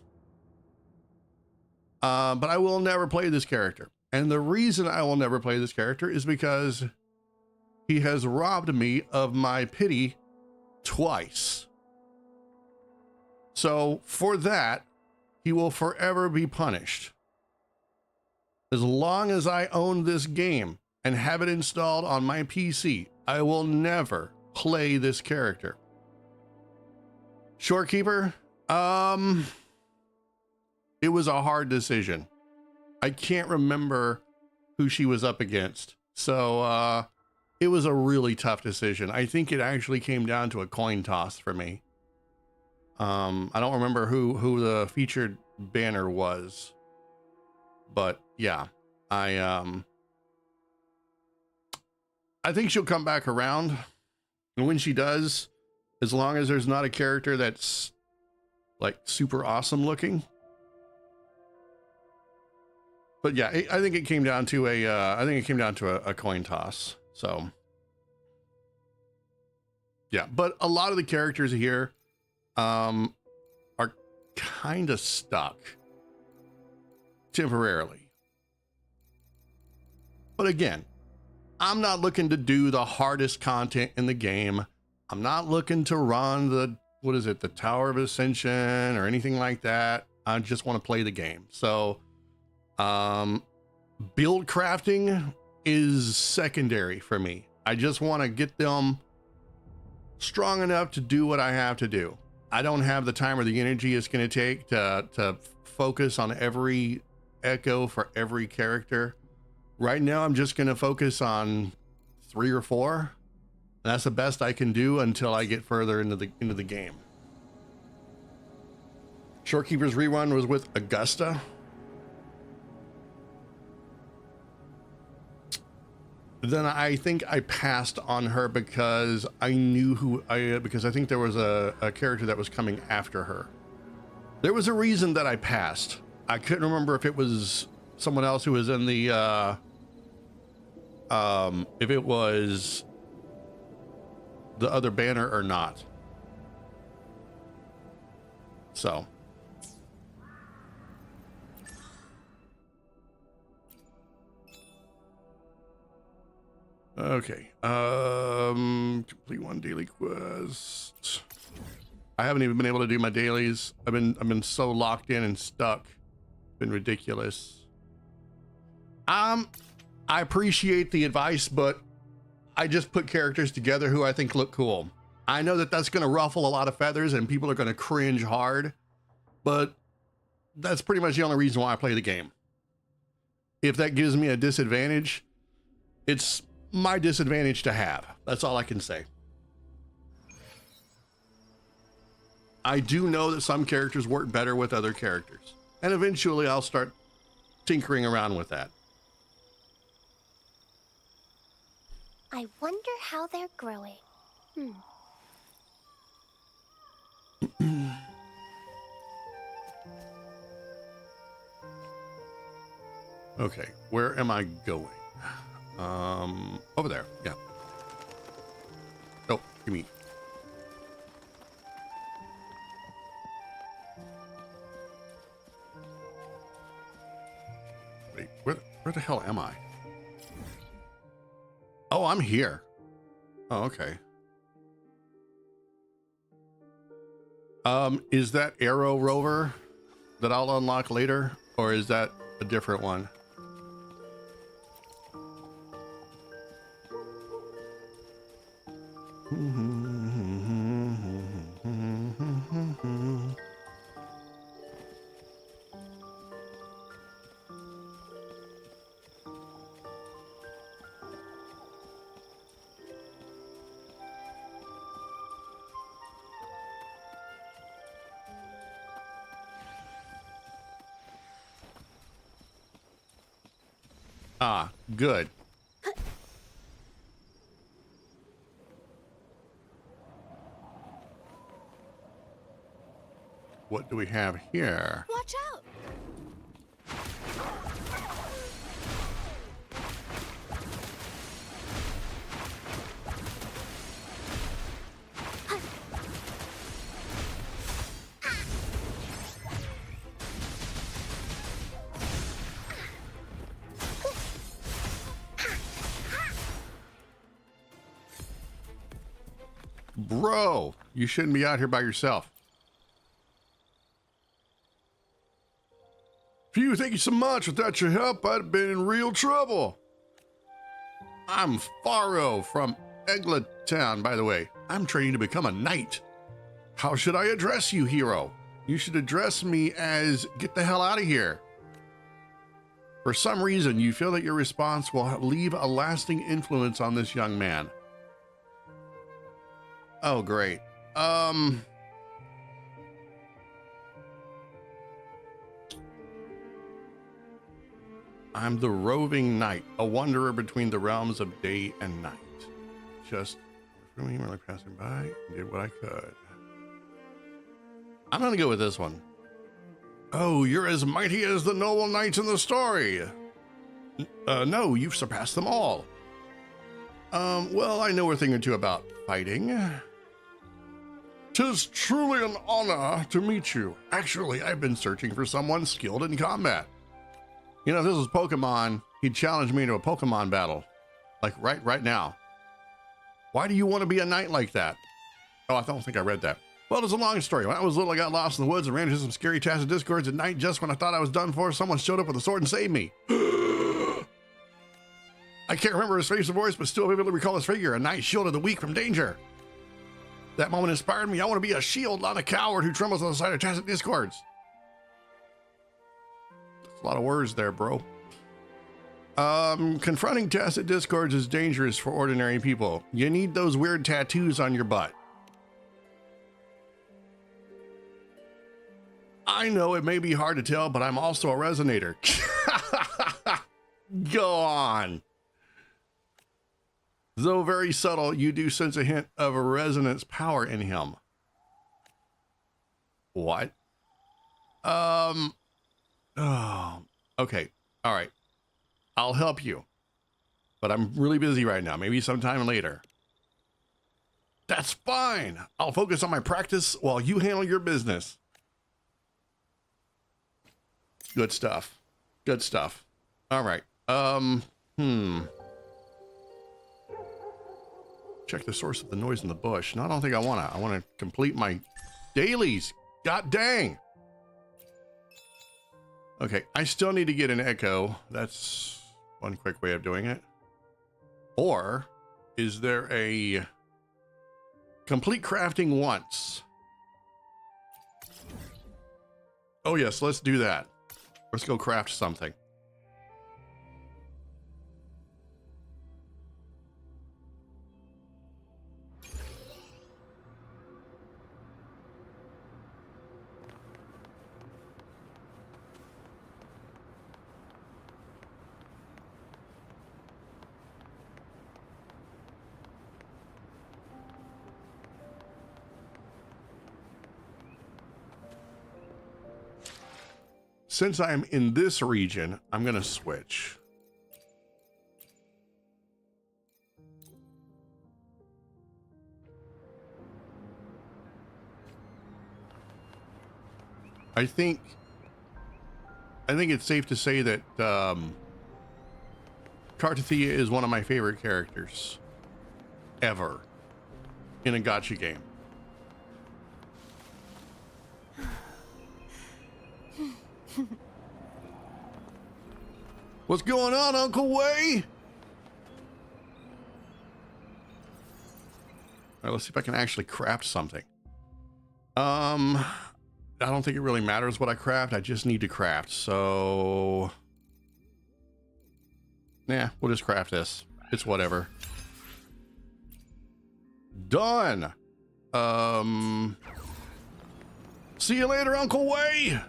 But I will never play this character. And the reason I will never play this character is because he has robbed me of my pity twice. So for that, he will forever be punished. As long as I own this game and have it installed on my PC, I will never play this character. Shorekeeper, it was a hard decision. I can't remember who she was up against. So it was a really tough decision. I think it actually came down to a coin toss for me. I don't remember who the featured banner was, but yeah, I think she'll come back around, and when she does, as long as there's not a character that's like super awesome looking. But yeah, I think it came down to a coin toss. So yeah, but a lot of the characters here are kind of stuck temporarily. But again, I'm not looking to do the hardest content in the game. I'm not looking to run the Tower of Ascension or anything like that. I just want to play the game. So build crafting is secondary for me. I just want to get them strong enough to do what I have to do. I don't have the time or the energy it's going to take to focus on every echo for every character. Right now, I'm just going to focus on 3 or 4. That's the best I can do until I get further into the game. Shorekeeper's rerun was with Augusta. Then I think I passed on her because I knew because I think there was a character that was coming after her. There was a reason that I passed. I couldn't remember if it was someone else who was in the if it was the other banner or not. So okay, complete 1 daily quest. I haven't even been able to do my dailies. I've been so locked in and stuck. It's been ridiculous. I appreciate the advice, but I just put characters together who I think look cool. I know that that's going to ruffle a lot of feathers and people are going to cringe hard, but that's pretty much the only reason why I play the game. If that gives me a disadvantage, it's my disadvantage to have. That's all I can say. I do know that some characters work better with other characters, and eventually I'll start tinkering around with that. I wonder how they're growing. Okay, where am I going? Over there, yeah. Oh, give me. Wait, where the hell am I? Oh, I'm here. Oh, okay. Is that Arrow Rover that I'll unlock later, or is that a different one? Ah, good. What do we have here? Watch out! Bro, you shouldn't be out here by yourself. Phew, thank you so much. Without your help, I'd have been in real trouble. I'm Faro from Egla Town, by the way. I'm training to become a knight. How should I address you, hero? You should address me as get the hell out of here. For some reason, you feel that your response will leave a lasting influence on this young man. Oh, great. I'm the roving knight, a wanderer between the realms of day and night. Just really passing by, did what I could. I'm gonna go with this one. Oh, you're as mighty as the noble knights in the story. No, you've surpassed them all. Well, I know a thing or two about fighting. 'Tis truly an honor to meet you. Actually, I've been searching for someone skilled in combat. You know, if this was Pokemon, he'd challenge me to a Pokemon battle. Like right now. Why do you want to be a knight like that? Oh, I don't think I read that. Well, it's a long story. When I was little, I got lost in the woods and ran into some scary tacit discords at night. Just when I thought I was done for, someone showed up with a sword and saved me. I can't remember his face or voice, but still vividly recall his figure. A knight shielded the weak from danger. That moment inspired me. I want to be a shield, not a coward who trembles on the side of tacit discords. That's a lot of words there, bro. Confronting tacit discords is dangerous for ordinary people. You need those weird tattoos on your butt. I know it may be hard to tell, but I'm also a resonator. Go on. Though very subtle, you do sense a hint of a resonance power in him. What? Oh, okay. All right. I'll help you, but I'm really busy right now. Maybe sometime later. That's fine. I'll focus on my practice while you handle your business. Good stuff. Good stuff. All right. Check the source of the noise in the bush. No, I don't think I want to. I want to complete my dailies. God dang. Okay, I still need to get an echo. That's one quick way of doing it. Or is there a complete crafting once? Oh yes, let's do that. Let's go craft something. Since I'm in this region, I'm going to switch. I think it's safe to say that Cartathea is one of my favorite characters ever in a gacha game. What's going on, Uncle Way? All right, let's see if I can actually craft something. I don't think it really matters what I craft. I just need to craft. So, yeah, we'll just craft this. It's whatever. Done. See you later, Uncle Way.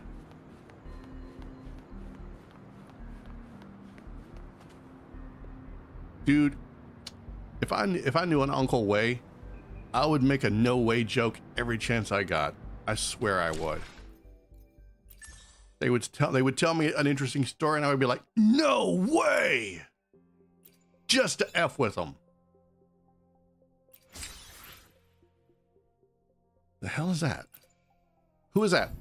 Dude, if I knew an Uncle Way, I would make a no way joke every chance I got. I swear I would. They would tell me an interesting story and I would be like, no way! Just to F with them. The hell is that? Who is that?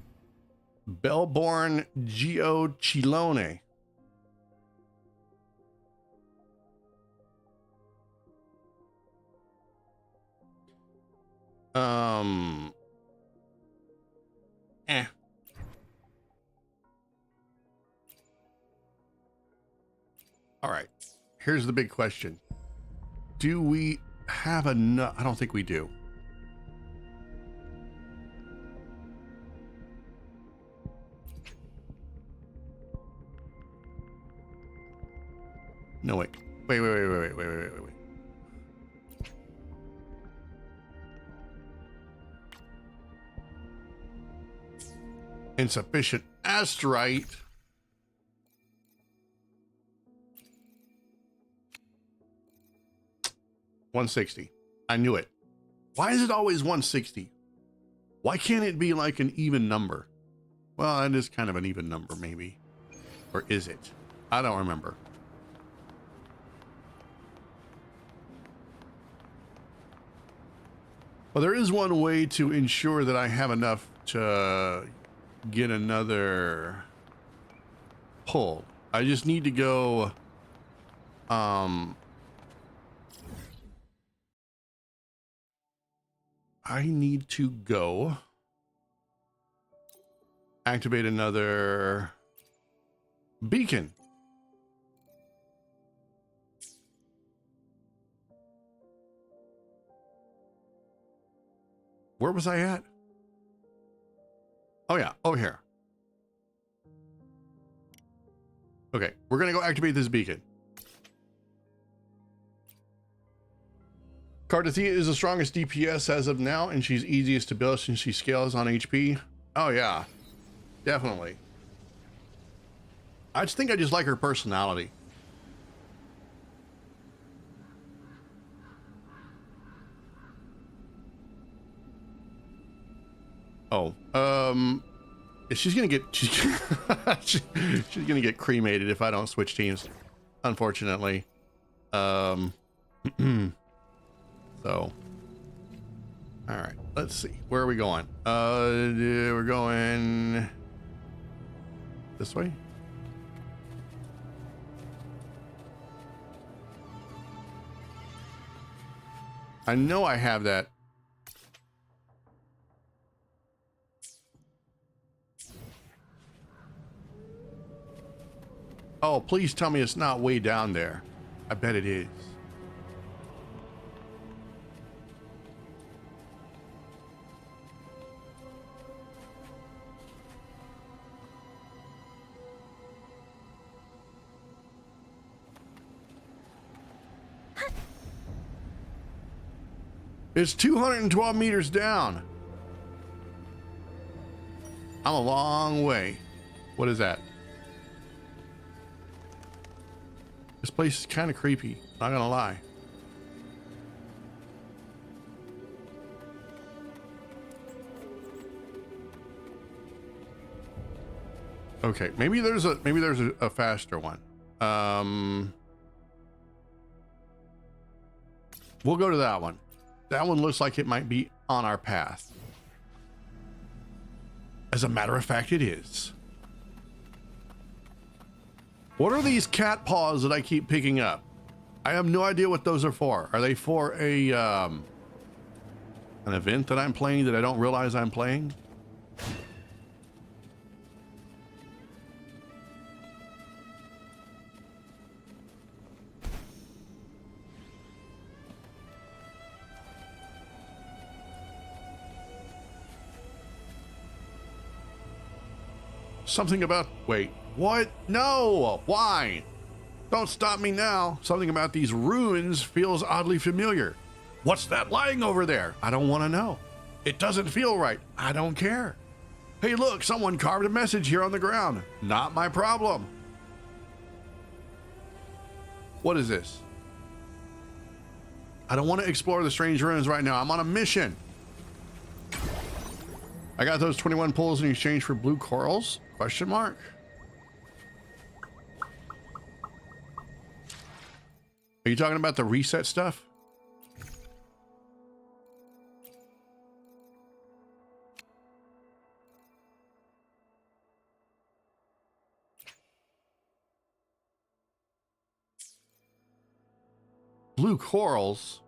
Bellborn Gio Chilone. All right. Here's the big question. Do we have enough? I don't think we do. No, wait. Wait. Insufficient asterite. $160. I knew it. Why is it always 160? Why can't it be like an even number? Well, it is kind of an even number, maybe. Or is it? I don't remember. Well, there is one way to ensure that I have enough to get another pull. I just need to go I need to go activate another beacon. Where was I at? Oh yeah, over here. Okay, we're gonna go activate this beacon. Cartathea is the strongest DPS as of now, and she's easiest to build since she scales on HP. Oh yeah, definitely. I just think I just like her personality. Oh, she's gonna get she's gonna get cremated if I don't switch teams, unfortunately. So, all right, let's see. Where are we going? We're going this way. I know I have that. Oh, please tell me it's not way down there. I bet it is. It's 212 meters down. I'm a long way. What is that? This place is kind of creepy, not gonna lie. Okay, maybe there's a faster one. We'll go to that one. That one looks like it might be on our path. As a matter of fact, it is. What are these cat paws that I keep picking up? I have no idea what those are for. Are they for a an event that I'm playing that I don't realize I'm playing? Something about, wait, what? No, why? Don't stop me now. Something about these ruins feels oddly familiar. What's that lying over there? I don't want to know. It doesn't feel right. I don't care. Hey, look, someone carved a message here on the ground. Not my problem. What is this? I don't want to explore the strange ruins right now. I'm on a mission. I got those 21 pulls in exchange for blue corals? Question mark. Are you talking about the reset stuff? Blue corals?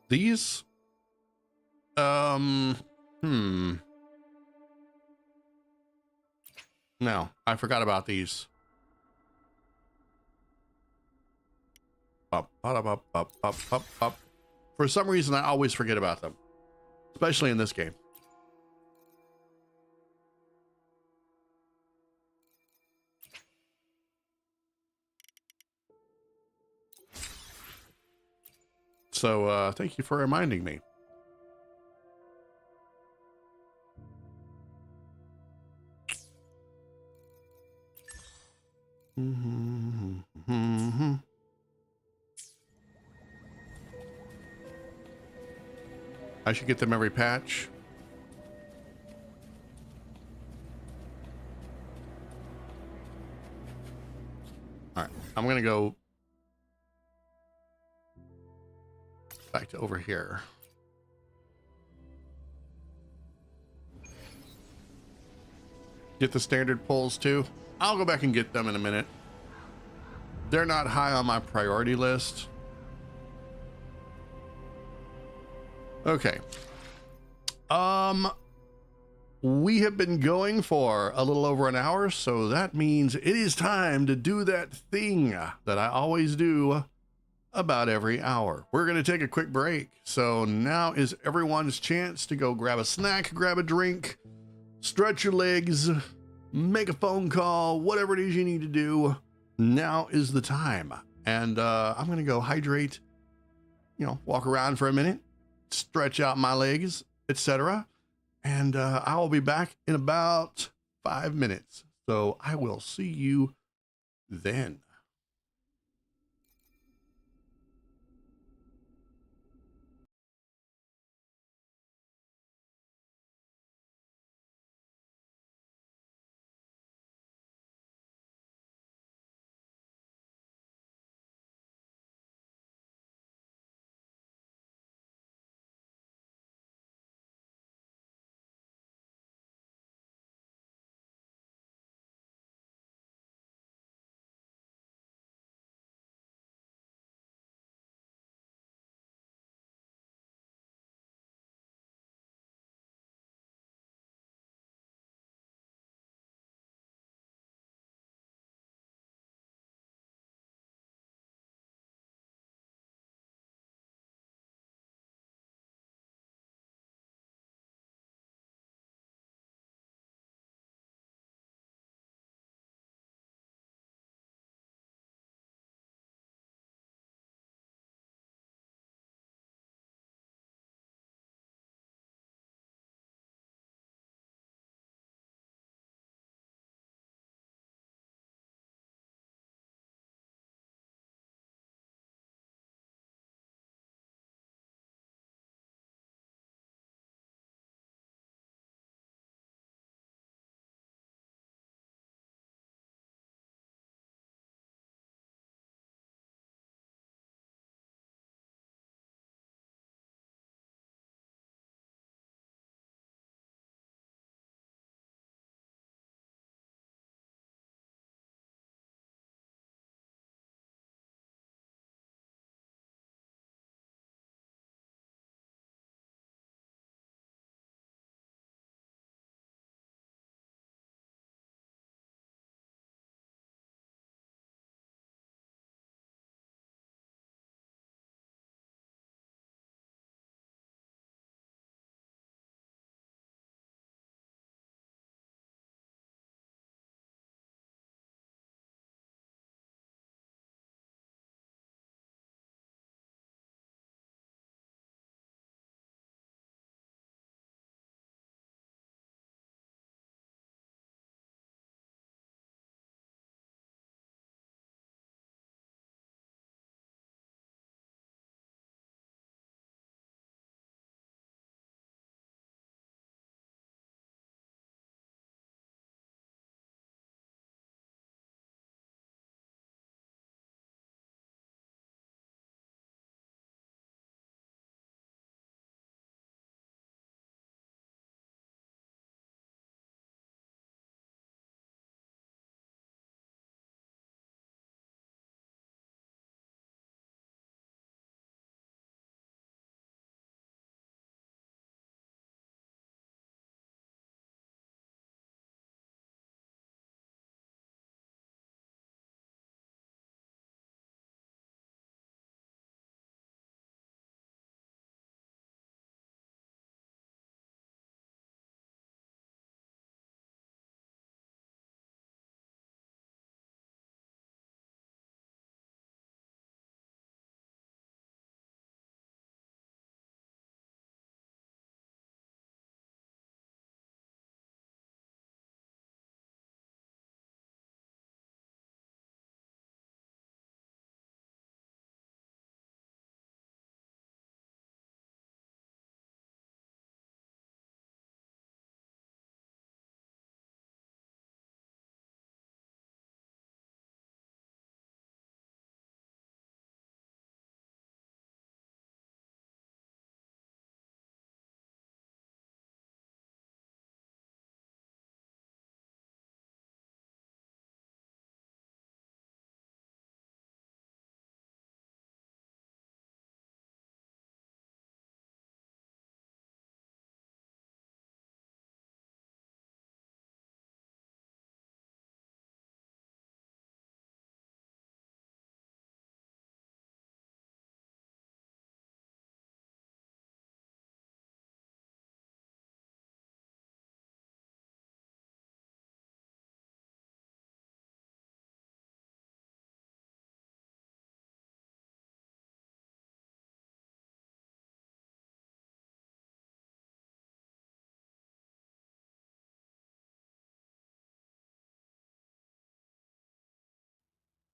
These? No, I forgot about these. Up, up, up, up, up, up, up. For some reason, I always forget about them, especially in this game. So, thank you for reminding me. I should get them every patch. All right, I'm gonna go back to over here. Get the standard pulls too. I'll go back and get them in a minute. They're not high on my priority list. Okay. We have been going for a little over an hour, so that means it is time to do that thing that I always do about every hour. We're going to take a quick break. So now is everyone's chance to go grab a snack, grab a drink, stretch your legs, make a phone call, whatever it is you need to do. Now is the time. And I'm going to go hydrate, walk around for a minute, stretch out my legs, etc. And I will be back in about 5 minutes. So I will see you then.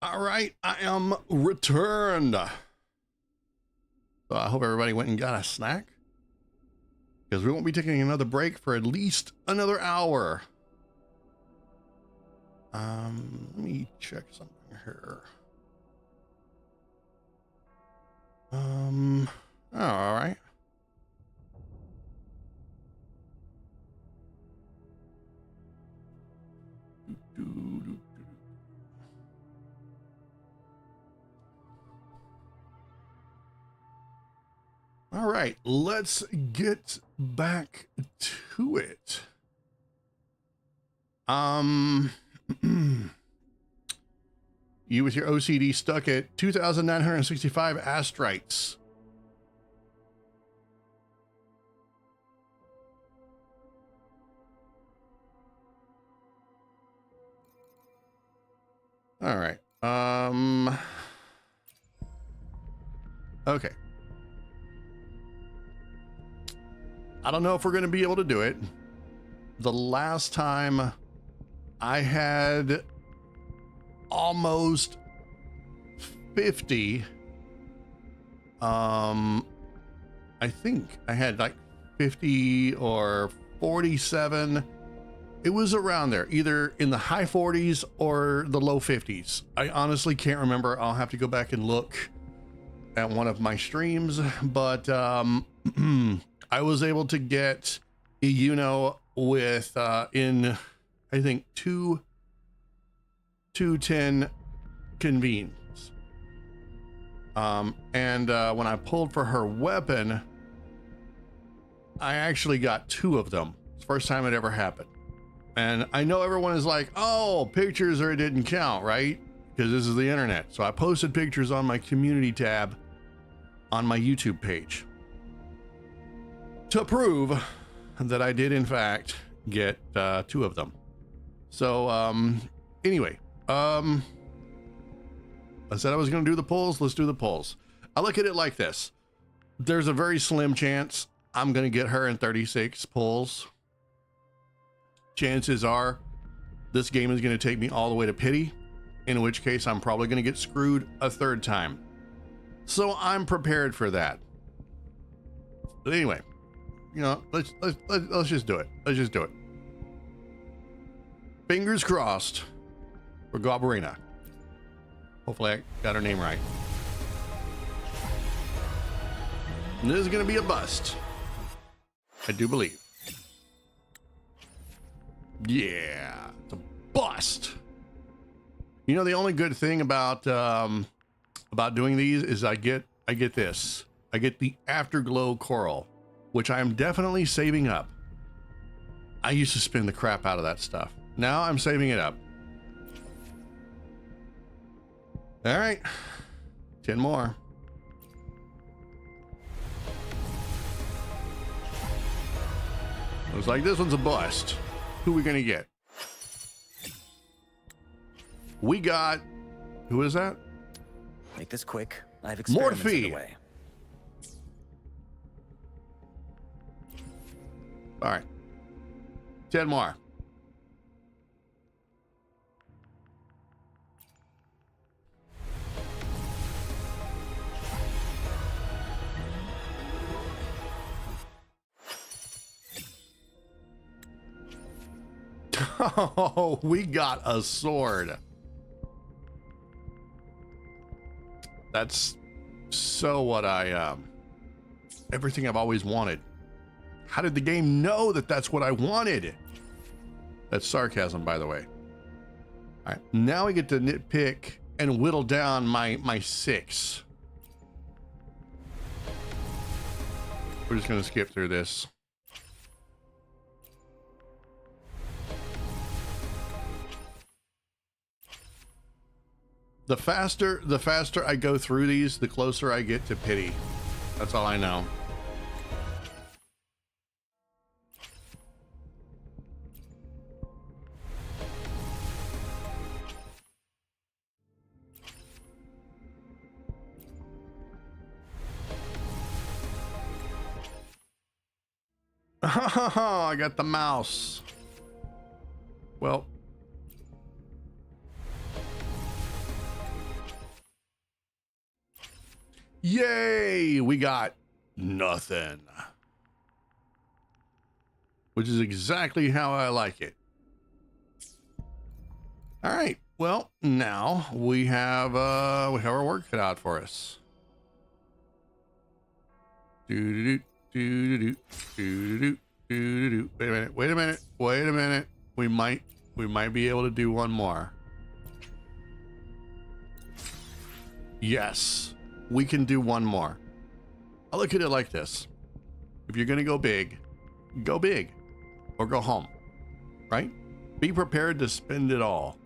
All right, I am returned. So I hope everybody went and got a snack, because we won't be taking another break for at least another hour. Let me check something here. Oh, all right. All right, let's get back to it. You with your OCD stuck at 2,965 astrites. All right. Okay. I don't know if we're going to be able to do it. The last time I had almost 50. I think I had like 50 or 47. It was around there, either in the high 40s or the low 50s. I honestly can't remember. I'll have to go back and look at one of my streams, but I was able to get a Uno with in I think 210 convenes. And when I pulled for her weapon, I actually got 2 of them. It's the first time it ever happened. And I know everyone is like, oh, pictures or it didn't count, right? Because this is the internet. So I posted pictures on my community tab on my YouTube page to prove that I did in fact get 2 of them. So anyway, I said I was going to do the polls. Let's do the polls. I look at it like this. There's a very slim chance I'm going to get her in 36 pulls. Chances are this game is going to take me all the way to pity, in which case I'm probably going to get screwed a 3rd time. So I'm prepared for that. But anyway, you know, let's just do it. Let's just do it. Fingers crossed for Gauberina. Hopefully I got her name right. And this is going to be a bust. I do believe. Yeah, it's a bust. You know, the only good thing about doing these is I get this. I get the Afterglow Coral, which I am definitely saving up. I used to spin the crap out of that stuff. Now I'm saving it up. All right, 10 more. Looks like this one's a bust. Who are we gonna get? We got, who is that? Make this quick. I have experiments underway. All right, 10 more. Oh, we got a sword. That's so what everything I've always wanted. How did the game know that that's what I wanted? That's sarcasm, by the way. All right, now we get to nitpick and whittle down my 6. We're just gonna skip through this. The faster I go through these, the closer I get to pity. That's all I know. I got the mouse. Well, Yay! We got nothing. Which is exactly how I like it. All right. Well, now we have our work cut out for us. Wait a minute. We might be able to do one more. Yes, we can do one more. I look at it like this. If you're gonna go big or go home, right? Be prepared to spend it all.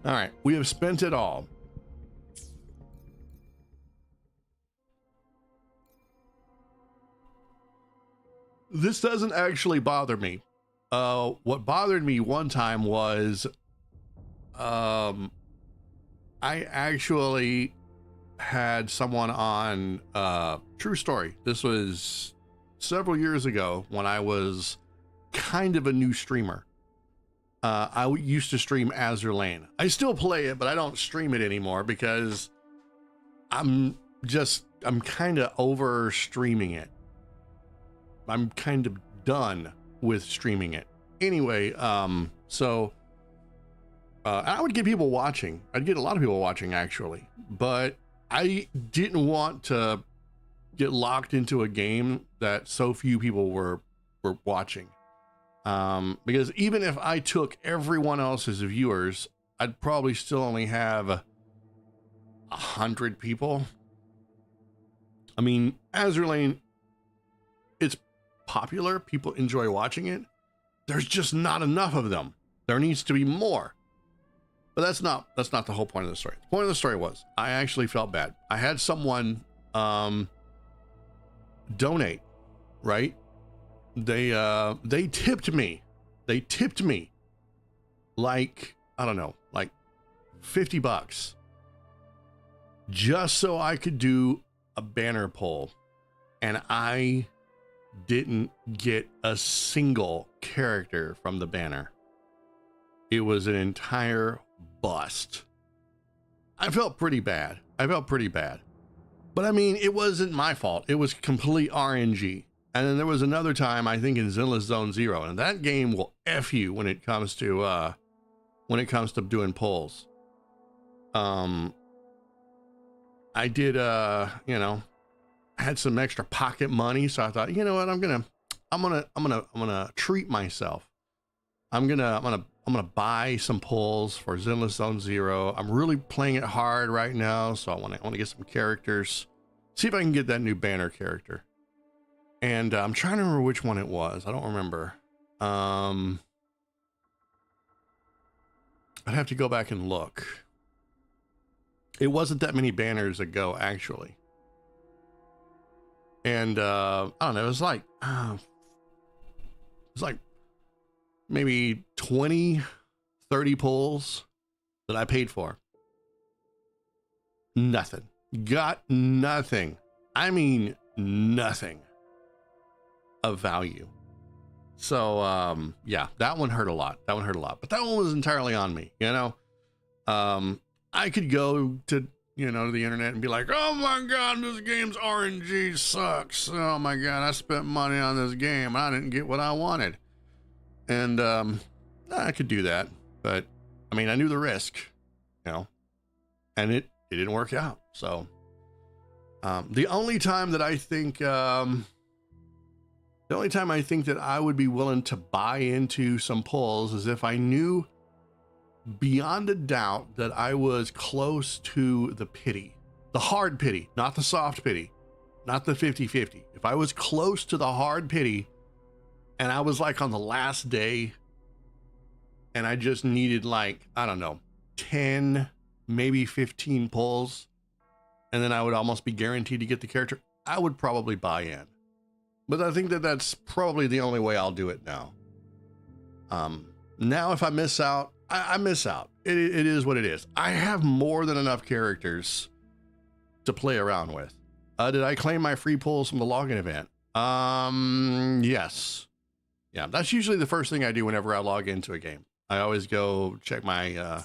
All right, we have spent it all. This doesn't actually bother me. What bothered me one time was I actually had someone on True Story. This was several years ago when I was kind of a new streamer. I used to stream Azur Lane. I still play it, but I don't stream it anymore because I'm kind of over streaming it. I'm kind of done with streaming it. Anyway, so I would get people watching. I'd get a lot of people watching actually, but I didn't want to get locked into a game that so few people were watching. Because even if I took everyone else's viewers, I'd probably still only have 100 people. I mean, Azur Lane, it's popular. People enjoy watching it. There's just not enough of them. There needs to be more. But that's not the whole point of the story. The point of the story was I actually felt bad. I had someone donate, right? They tipped me. They tipped me like, I don't know, like $50 just so I could do a banner pull. And I didn't get a single character from the banner. It was an entire bust. I felt pretty bad. But I mean, it wasn't my fault. It was complete RNG. And then there was another time, I think in Zenless Zone Zero, and that game will F you when it comes to doing pulls. I did I had some extra pocket money, so I thought, you know what, I'm gonna treat myself. I'm gonna buy some pulls for Zenless Zone Zero. I'm really playing it hard right now, so I want to get some characters. See if I can get that new banner character. And I'm trying to remember which one it was. I don't remember. I'd have to go back and look. It wasn't that many banners ago, actually. And I don't know. It was like maybe 20, 30 pulls that I paid for. Nothing. Got nothing. I mean, nothing of value. So yeah, that one hurt a lot. But that one was entirely on me, you know. I could go to the internet and be like, oh my god, this game's RNG sucks. Oh my god, I spent money on this game, I didn't get what I wanted. And I could do that, but I mean, I knew the risk, and it didn't work out. So the only time I think that I would be willing to buy into some pulls is if I knew beyond a doubt that I was close to the pity, the hard pity, not the soft pity, not the 50-50. If I was close to the hard pity and I was like on the last day and I just needed like, I don't know, 10, maybe 15 pulls, and then I would almost be guaranteed to get the character, I would probably buy in. But I think that that's probably the only way I'll do it now. Now if I miss out, I miss out. It is what it is. I have more than enough characters to play around with. Did I claim my free pulls from the login event? Yes. Yeah, that's usually the first thing I do whenever I log into a game. I always go check my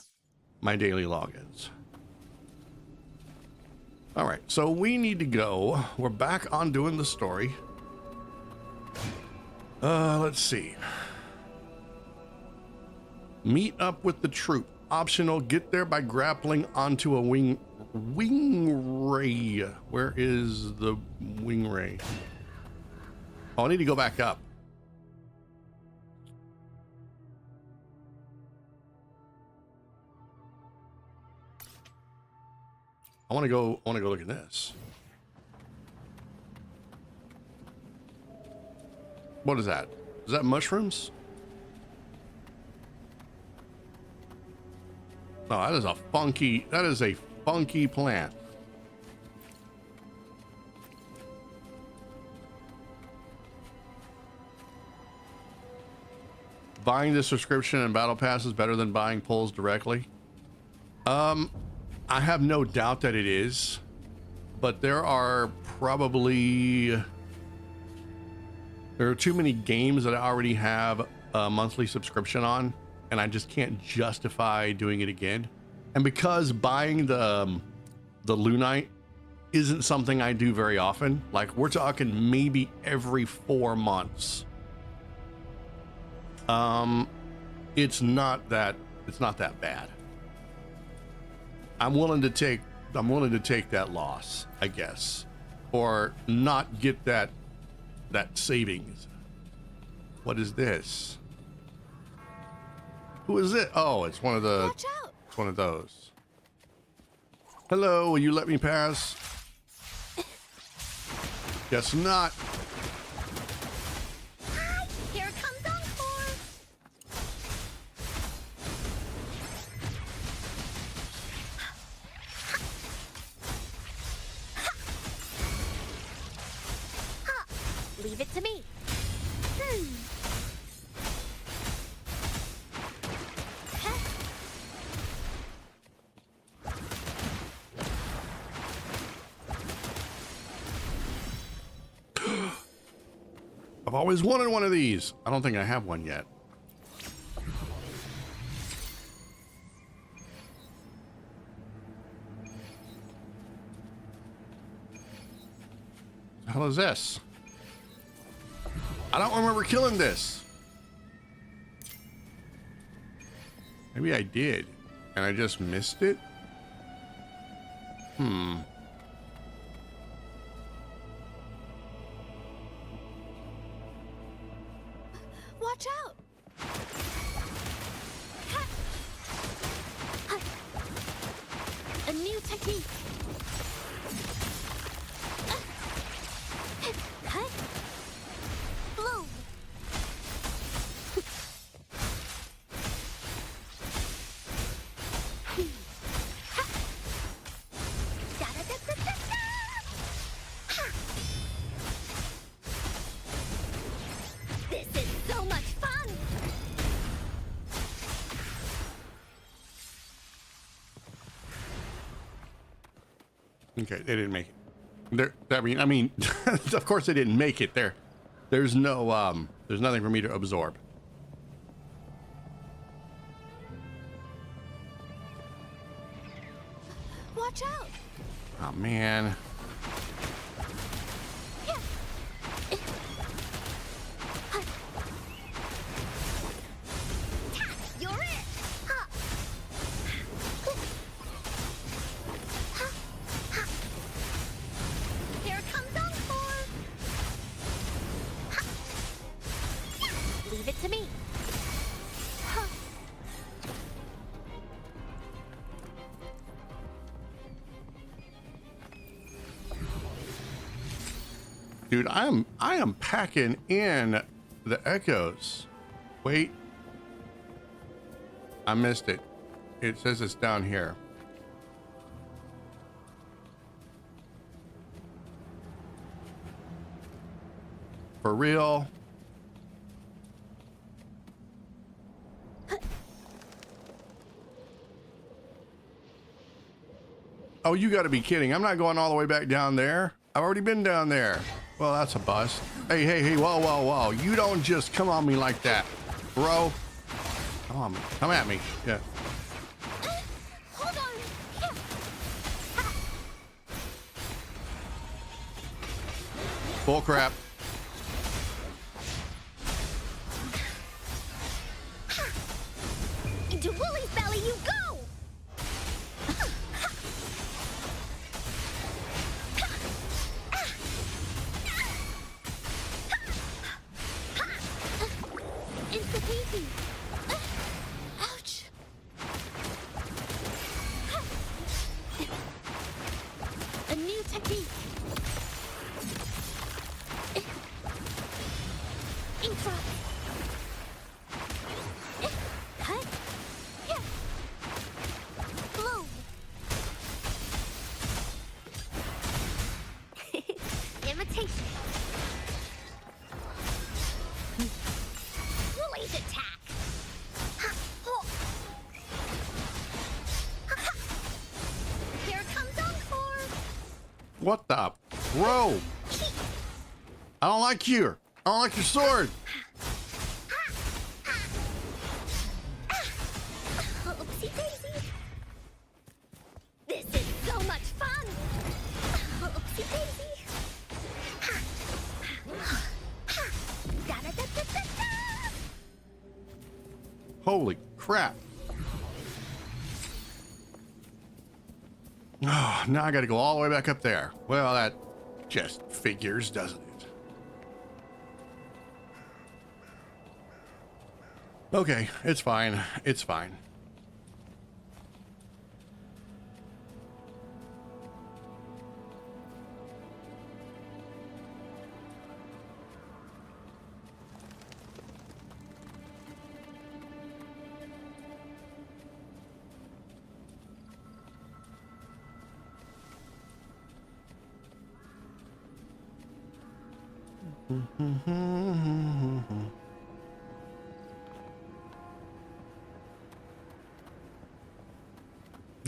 my daily logins. All right, so we need to go. We're back on doing the story. Let's see. Meet up with the troop. Optional, get there by grappling onto a wing ray. Where is the wing ray? Oh, I need to go back up. I want to go look at this. What is that? Is that mushrooms? Oh, that is a funky plant. Buying the subscription and battle pass is better than buying pulls directly. I have no doubt that it is, but there are too many games that I already have a monthly subscription on, and I just can't justify doing it again. And because buying the Lunite isn't something I do very often, like we're talking maybe every 4 months. It's not that bad. I'm willing to take that loss, I guess, or not get that savings. What is this? Who is it? Oh, it's one of the. Watch out. It's one of those. Hello, will you let me pass? Guess not. Hi, here comes Encore. Leave it to me. I've always wanted one of these. I don't think I have one yet. The hell is this? I don't remember killing this. Maybe I did, and I just missed it. Watch out. A new technique. Bloom. This is so much fun. Okay, they didn't make it. I mean, of course they didn't make it. There's nothing for me to absorb. Watch out. Oh man. You're it. Here comes Encore. Leave it to me. Dude, I am packing in the echoes. Wait. I missed it. It says it's down here. For real? Oh, you gotta be kidding. I'm not going all the way back down there. I've already been down there. Well, that's a bust. Hey, hey, hey, whoa, whoa, whoa. You don't just come on me like that, bro. Come on, come at me. Yeah. Hold on. Bull crap. Into Wooly's belly you go! Insta-peasy. Ouch. A new technique. Ink drop. Cut. Yeah. Bloom. Imitation. Wooly's attack. Here comes Encore. What the? Bro. I don't like you. I don't like your sword. Oopsie daisy. This is so much fun. Oopsie daisy. Da da da da da da. Holy crap. Oh, now I got to go all the way back up there. Well, that just figures, doesn't it? Okay, it's fine. It's fine.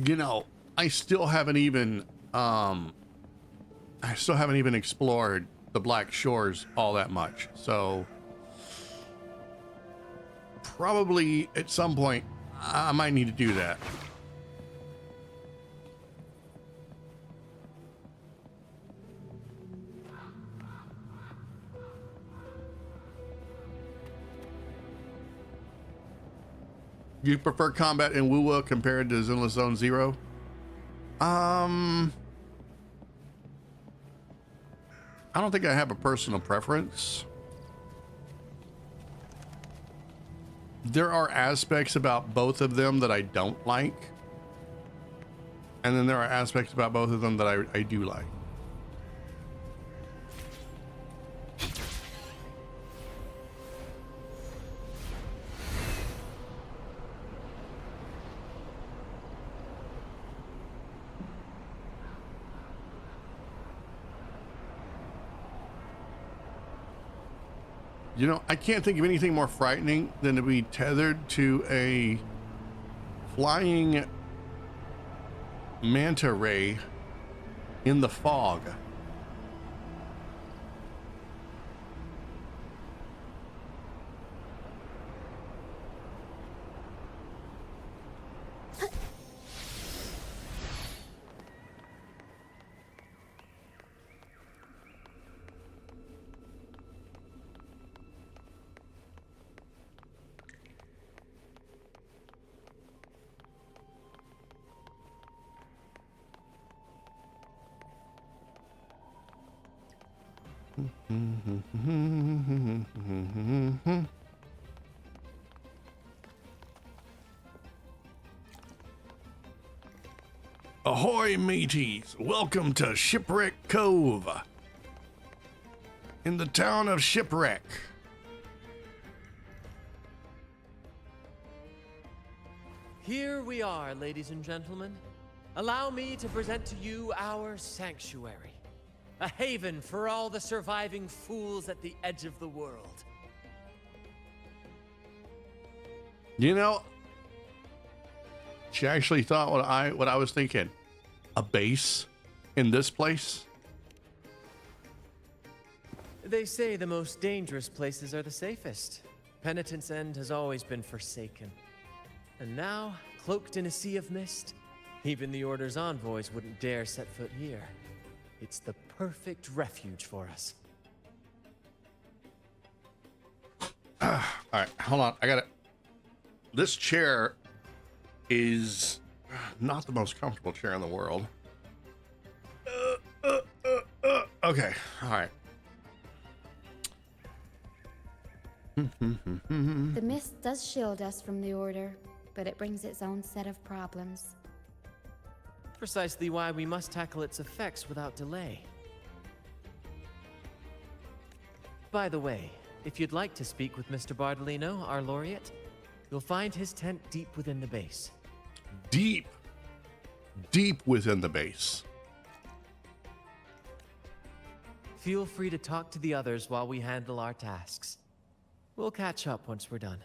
You know, I still haven't even explored the Black Shores all that much. So probably at some point I might need to do that. You prefer combat in Wuwa compared to Zenless Zone Zero? I don't think I have a personal preference. There are aspects about both of them that I don't like. And then there are aspects about both of them that I do like. You know, I can't think of anything more frightening than to be tethered to a flying manta ray in the fog. Ahoy, mateys! Welcome to Shipwreck Cove in the town of Shipwreck. Here we are, ladies and gentlemen. Allow me to present to you our sanctuary, a haven for all the surviving fools at the edge of the world. You know, she actually thought what I was thinking. A base in this place? They say the most dangerous places are the safest. Penitent's End has always been forsaken. And now, cloaked in a sea of mist, even the Order's envoys wouldn't dare set foot here. It's the perfect refuge for us. Alright, hold on. I gotta... This chair is not the most comfortable chair in the world. Okay, alright. The mist does shield us from the Order, but it brings its own set of problems. Precisely why we must tackle its effects without delay. By the way, if you'd like to speak with Mr. Bardolino, our laureate, you'll find his tent deep within the base. Deep within the base. Feel free to talk to the others while we handle our tasks. We'll catch up once we're done.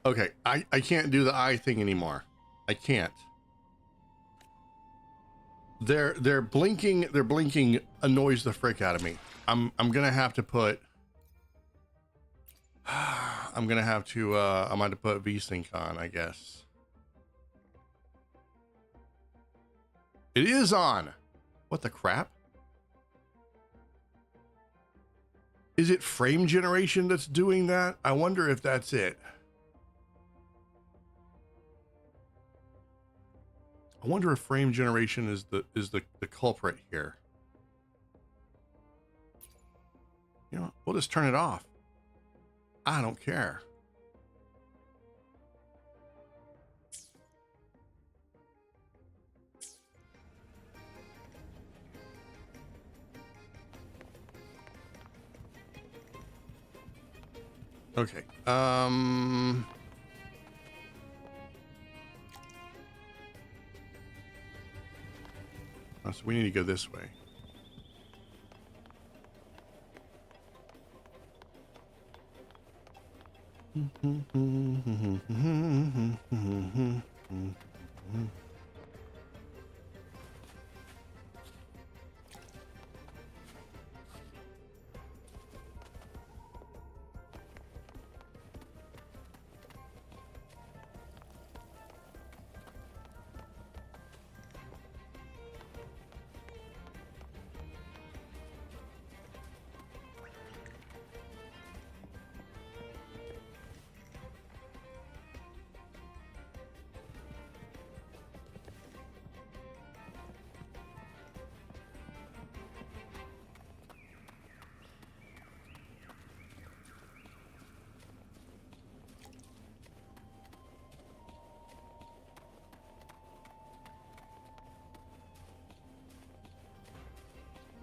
Okay, I can't do the eye thing anymore. I can't. They're blinking annoys the frick out of me. I'm gonna have to put I might have to put VSync on, I guess. It is on. What the crap? Is it frame generation that's doing that? I wonder if that's it. I wonder if frame generation is the culprit here. You know, we'll just turn it off. I don't care. Okay. So we need to go this way.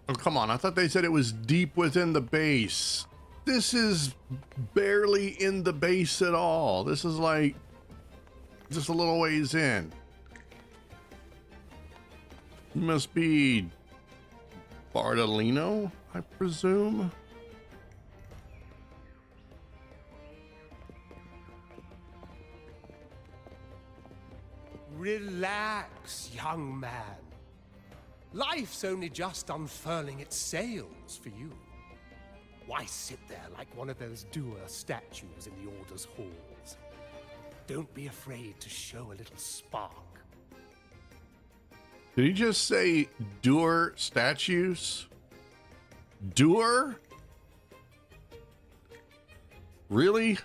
Oh, come on. I thought they said it was deep within the base. This is barely in the base at all. This is like just a little ways in. You must be Bardolino, I presume. Relax, young man. Life's only just unfurling its sails for you. Why sit there like one of those dour statues in the Order's halls? Don't be afraid to show a little spark. Did he just say dour statues? Dour? Really?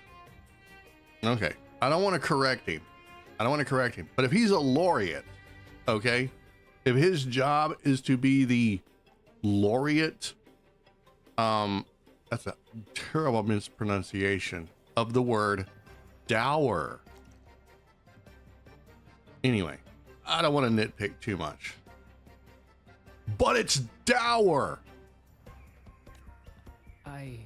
Okay. I don't want to correct him. But if he's a laureate, okay? If his job is to be the laureate, that's a terrible mispronunciation of the word dour. Anyway, I don't want to nitpick too much. But it's dour. I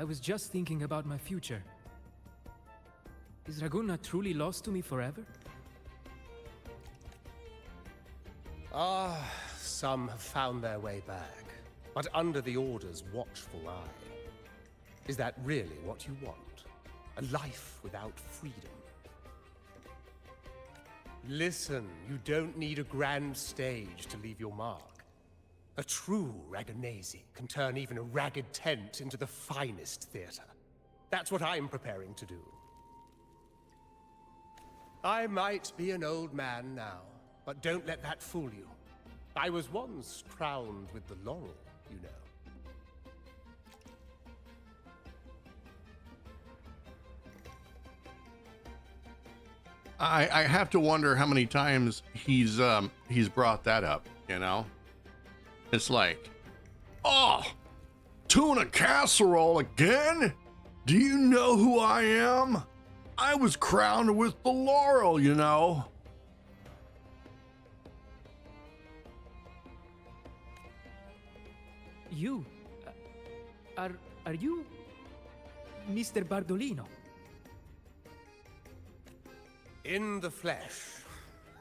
was just thinking about my future. Is Raguna truly lost to me forever? Some have found their way back, but under the Order's watchful eye. Is that really what you want? A life without freedom? Listen, you don't need a grand stage to leave your mark. A true Raganese can turn even a ragged tent into the finest theater. That's what I'm preparing to do. I might be an old man now, but don't let that fool you. I was once crowned with the laurel, you know. I have to wonder how many times he's brought that up, you know? It's like, oh, tuna casserole again? Do you know who I am? I was crowned with the laurel, you know? You, are you Mr. Bardolino? In the flesh.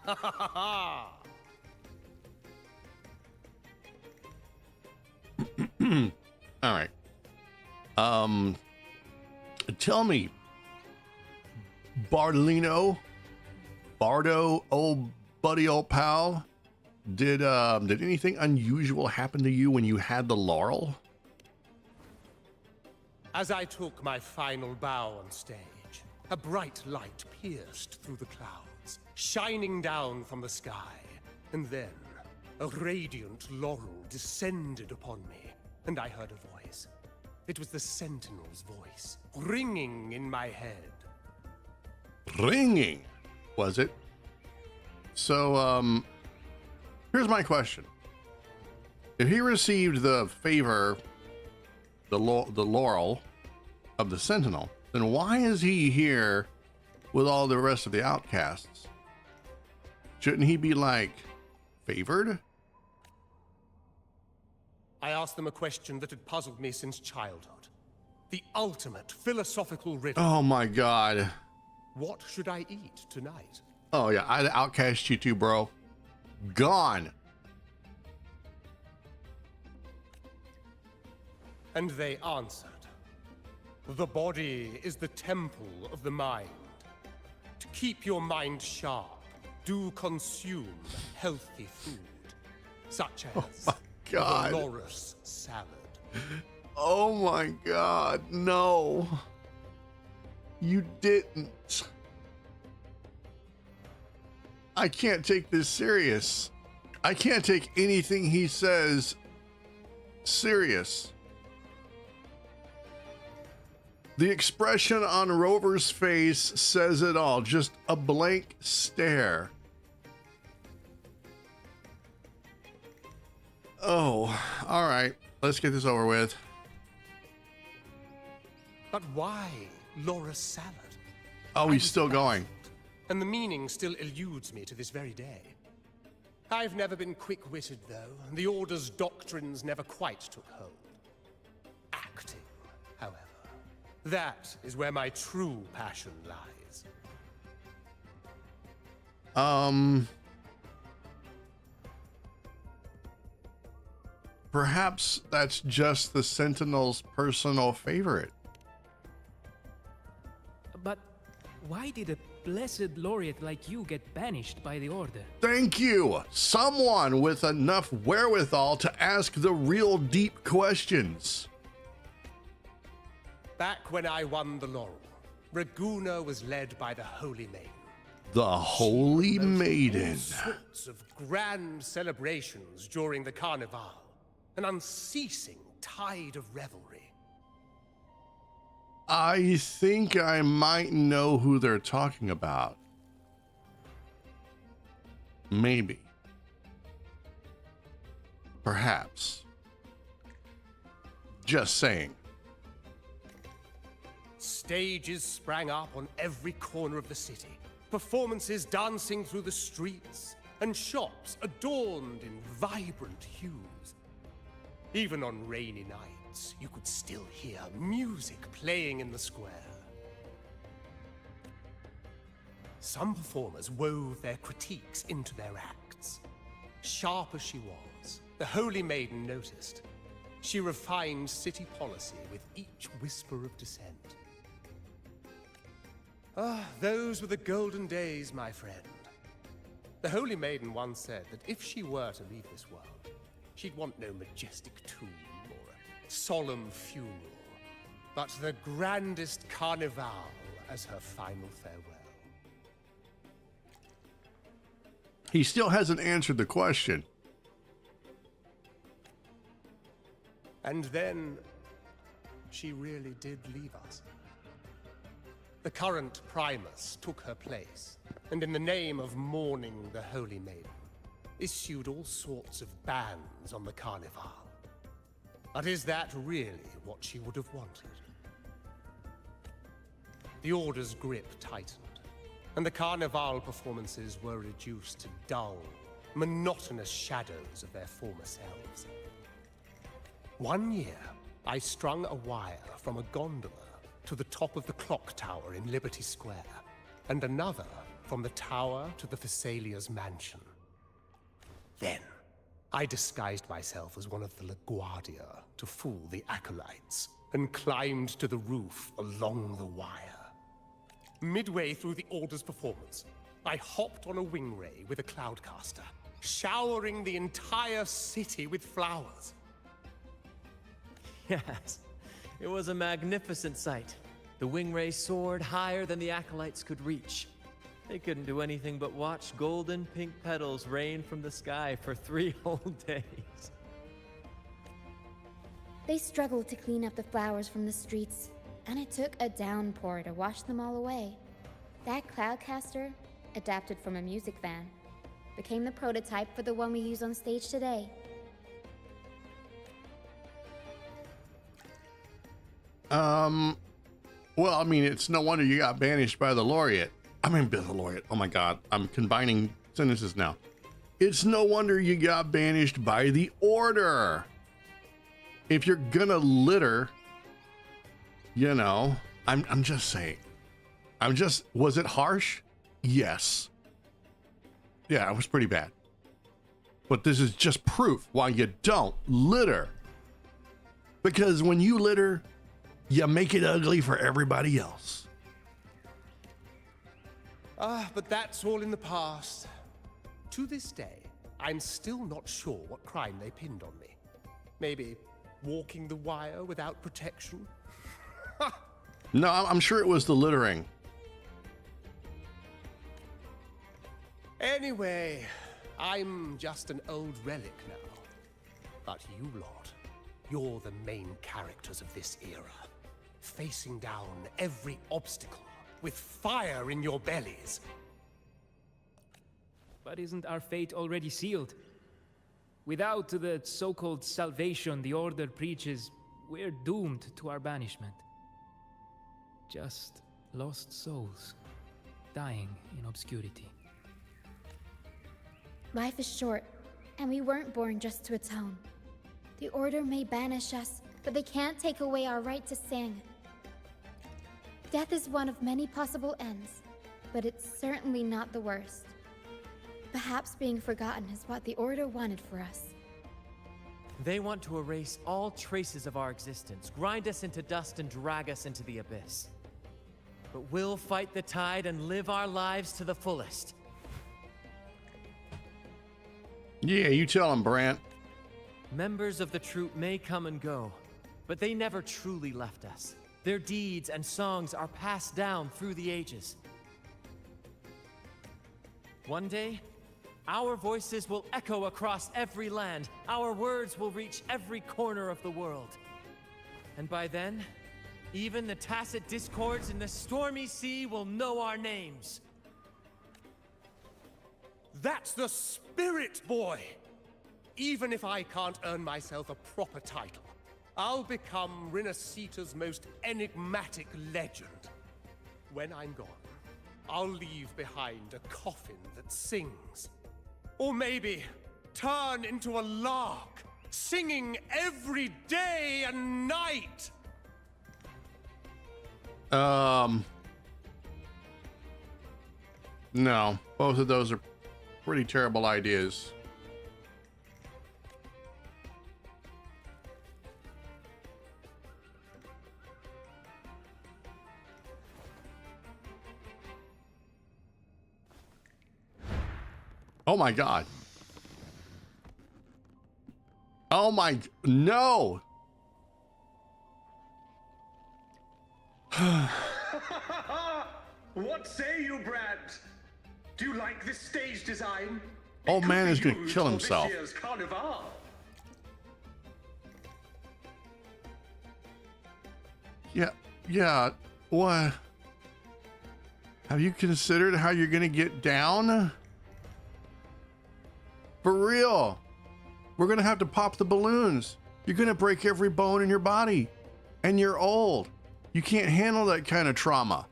Ha ha ha ha! All right. Tell me, Bardolino, Bardo, old buddy, old pal, did anything unusual happen to you when you had the laurel? As I took my final bow on stage, a bright light pierced through the clouds, shining down from the sky, and then a radiant laurel descended upon me, and I heard a voice. It was the Sentinel's voice, ringing in my head. Ringing, was it? So, here's my question. If he received the favor, the laurel of the Sentinel, then why is he here with all the rest of the outcasts? Shouldn't he be, like, favored? I asked them a question that had puzzled me since childhood. The ultimate philosophical riddle. Oh my god. What should I eat tonight? Oh yeah, I'd outcast you too, bro. Gone. And they answered. The body is the temple of the mind. To keep your mind sharp, do consume healthy food, such as God. the Loris salad. Oh my god, no. You didn't. I can't take this serious. I can't take anything he says serious. The expression on Rover's face says it all. Just a blank stare. Oh, all right. Let's get this over with. But why Loris salad? Oh, he's still going. And the meaning still eludes me to this very day. I've never been quick-witted, though, and the Order's doctrines never quite took hold. Acting, however, that is where my true passion lies. Perhaps that's just the Sentinel's personal favorite. But why did a blessed laureate like you get banished by the Order? Thank you. Someone with enough wherewithal to ask the real deep questions. Back when I won the laurel, Raguna was led by the Holy Maiden. The Holy Maiden. All sorts of grand celebrations during the Carnival. An unceasing tide of revelry. I think I might know who they're talking about. Maybe. Perhaps. Just saying. Stages sprang up on every corner of the city. Performances dancing through the streets, and shops adorned in vibrant hues. Even on rainy nights, you could still hear music playing in the square. Some performers wove their critiques into their acts. Sharp as she was, the Holy Maiden noticed. She refined city policy with each whisper of dissent. Ah, those were the golden days, my friend. The Holy Maiden once said that if she were to leave this world, She'd want no majestic tomb or a solemn funeral, but the grandest carnival as her final farewell. He still hasn't answered the question. And then she really did leave us. The current Primus took her place, and in the name of mourning the Holy Maiden, issued all sorts of bans on the Carnival. But is that really what she would have wanted? The Order's grip tightened, and the Carnival performances were reduced to dull, monotonous shadows of their former selves. One year, I strung a wire from a gondola to the top of the clock tower in Liberty Square, and another from the tower to the Thessalia's mansion. Then, I disguised myself as one of the LaGuardia to fool the acolytes, and climbed to the roof along the wire. Midway through the Order's performance, I hopped on a wing ray with a cloudcaster, showering the entire city with flowers. Yes, it was a magnificent sight. The wingray soared higher than the acolytes could reach. They couldn't do anything but watch golden pink petals rain from the sky for 3 whole days. They struggled to clean up the flowers from the streets, and it took a downpour to wash them all away. That cloudcaster, adapted from a music van, became the prototype for the one we use on stage today. Well, I mean, it's no wonder you got banished by the laureate. I mean, the laureate. Oh my God, I'm combining sentences now. It's no wonder you got banished by the Order. If you're gonna litter, you know, I'm just saying. Was it harsh? Yes. Yeah, it was pretty bad. But this is just proof why you don't litter. Because when you litter, you make it ugly for everybody else. But that's all in the past. To this day, I'm still not sure what crime they pinned on me. Maybe walking the wire without protection? No, I'm sure it was the littering. Anyway, I'm just an old relic now. But you lot, you're the main characters of this era. Facing down every obstacle with fire in your bellies. But isn't our fate already sealed? Without the so-called salvation the Order preaches, we're doomed to our banishment. Just lost souls, dying in obscurity. Life is short, and we weren't born just to atone. The Order may banish us, but they can't take away our right to sing. Death is one of many possible ends, but it's certainly not the worst. Perhaps being forgotten is what the Order wanted for us. They want to erase all traces of our existence, grind us into dust and drag us into the abyss. But we'll fight the tide and live our lives to the fullest. Yeah, you tell him, Brant. Members of the troupe may come and go, but they never truly left us. Their deeds and songs are passed down through the ages. One day, our voices will echo across every land. Our words will reach every corner of the world. And by then, even the tacit discords in the stormy sea will know our names. That's the spirit, boy! Even if I can't earn myself a proper title, I'll become Rinascita's most enigmatic legend. When I'm gone, I'll leave behind a coffin that sings. Or maybe turn into a lark, singing every day and night! No, both of those are pretty terrible ideas. Oh my God. Oh my, no. What say you, Brad? Do you like this stage design? Old man is gonna kill himself. This year's carnival. Yeah, what? Have you considered how you're gonna get down? For real. We're gonna have to pop the balloons. You're gonna break every bone in your body. And you're old. You can't handle that kind of trauma.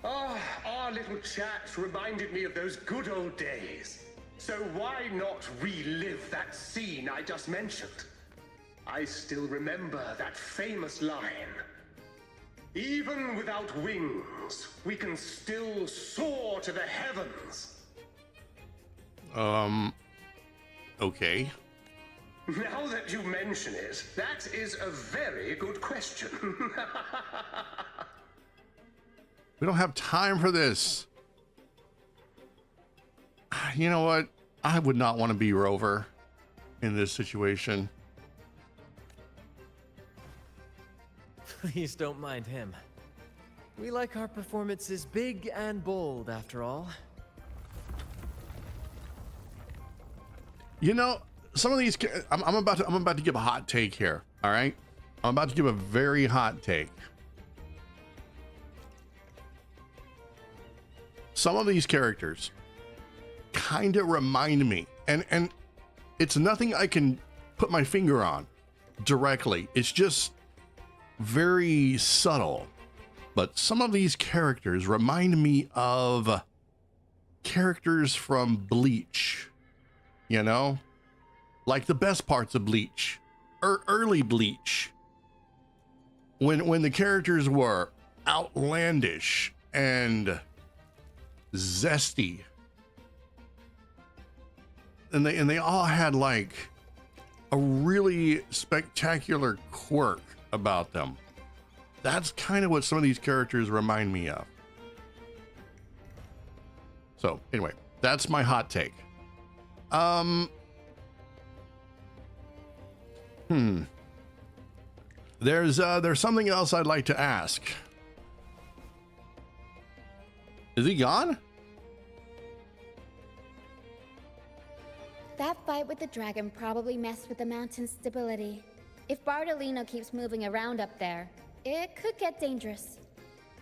Ah, our little chat reminded me of those good old days. So why not relive that scene I just mentioned? I still remember that famous line. Even without wings, we can still soar to the heavens. Okay. Now that you mention it, that is a very good question. We don't have time for this. You know what? I would not want to be Rover in this situation. Please don't mind him. We like our performances big and bold, after all. You know, some of these, I'm about to give a hot take here. All right, I'm about to give a very hot take. Some of these characters kind of remind me, and it's nothing I can put my finger on directly. It's just very subtle. But some of these characters remind me of characters from Bleach. You know, like the best parts of Bleach, or early Bleach, when the characters were outlandish and zesty, and they all had like a really spectacular quirk about them. That's kind of what some of these characters remind me of. So anyway, that's my hot take. There's something else I'd like to ask. Is he gone? That fight with the dragon probably messed with the mountain's stability. If Bartolino keeps moving around up there, it could get dangerous.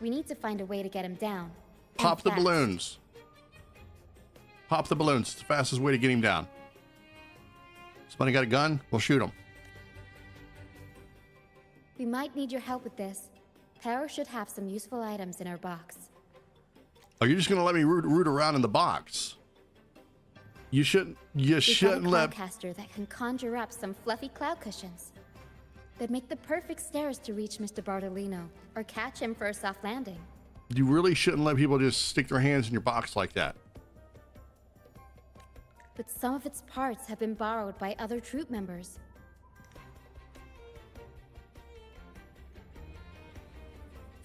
We need to find a way to get him down. Pop the balloons. Pop the balloons. It's the fastest way to get him down. Somebody got a gun? We'll shoot him. We might need your help with this. Tara should have some useful items in her box. Are you just gonna let me root around in the box? You shouldn't let. Cloudcaster that can conjure up some fluffy cloud cushions. They'd make the perfect stairs to reach Mr. Bartolino, or catch him for a soft landing. You really shouldn't let people just stick their hands in your box like that. But some of its parts have been borrowed by other troop members.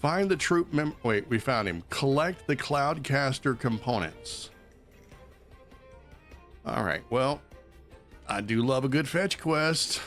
Find the troop wait, we found him. Collect the Cloudcaster components. All right, well, I do love a good fetch quest.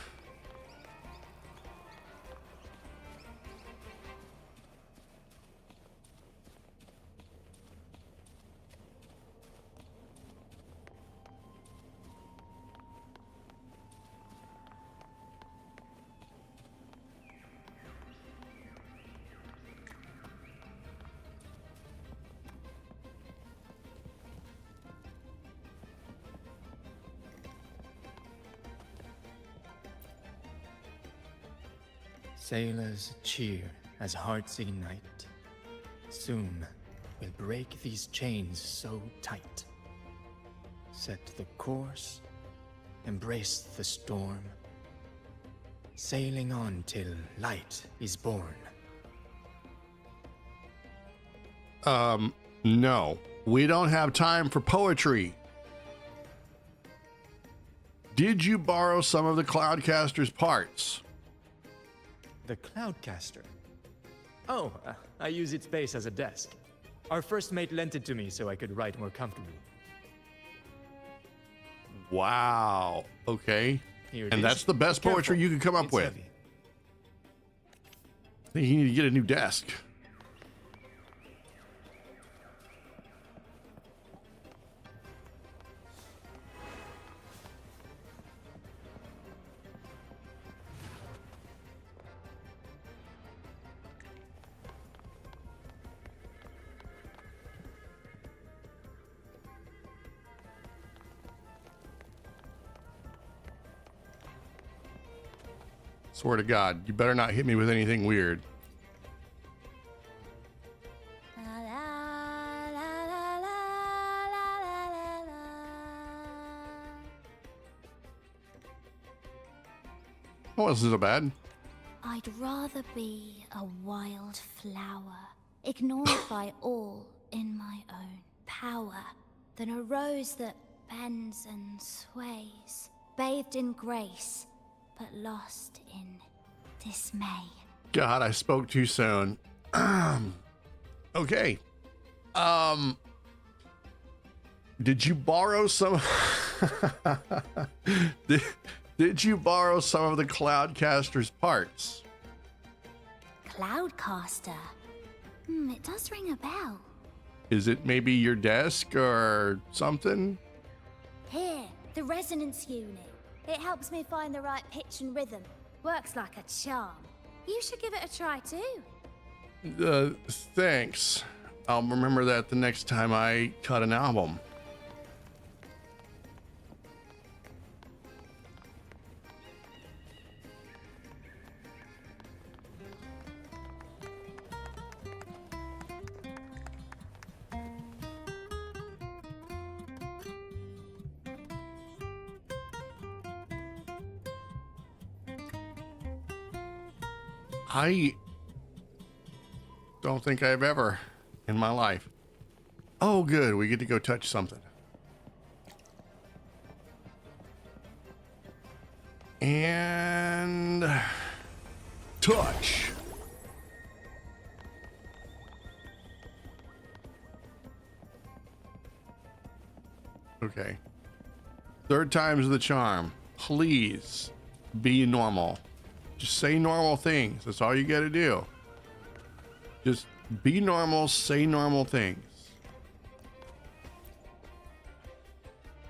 Sailors cheer as hearts ignite. Soon we'll break these chains so tight. Set the course, embrace the storm, sailing on till light is born. No, we don't have time for poetry. Did you borrow some of the Cloudcaster's parts? The Cloudcaster? Oh, I use its base as a desk. Our first mate lent it to me so I could write more comfortably. Wow. Okay. Here it And is. that's the best Be poetry careful. you could come up It's with. heavy. I think you need to get a new desk. Swear to God, you better not hit me with anything weird. Oh, wasn't so bad. I'd rather be a wild flower, ignored by all in my own power, than a rose that bends and sways, bathed in grace, but lost in dismay. God, I spoke too soon. Okay. Did you borrow some? Did you borrow some of the Cloudcaster's parts? Cloudcaster? It does ring a bell. Is it maybe your desk or something? Here, the resonance unit. It helps me find the right pitch and rhythm. Works like a charm. You should give it a try too. Thanks. I'll remember that the next time I cut an album. I don't think I've ever in my life. Oh, good. We get to go touch something. And touch. Okay. Third time's the charm. Please be normal. Just say normal things. That's all you got to do. Just be normal, say normal things.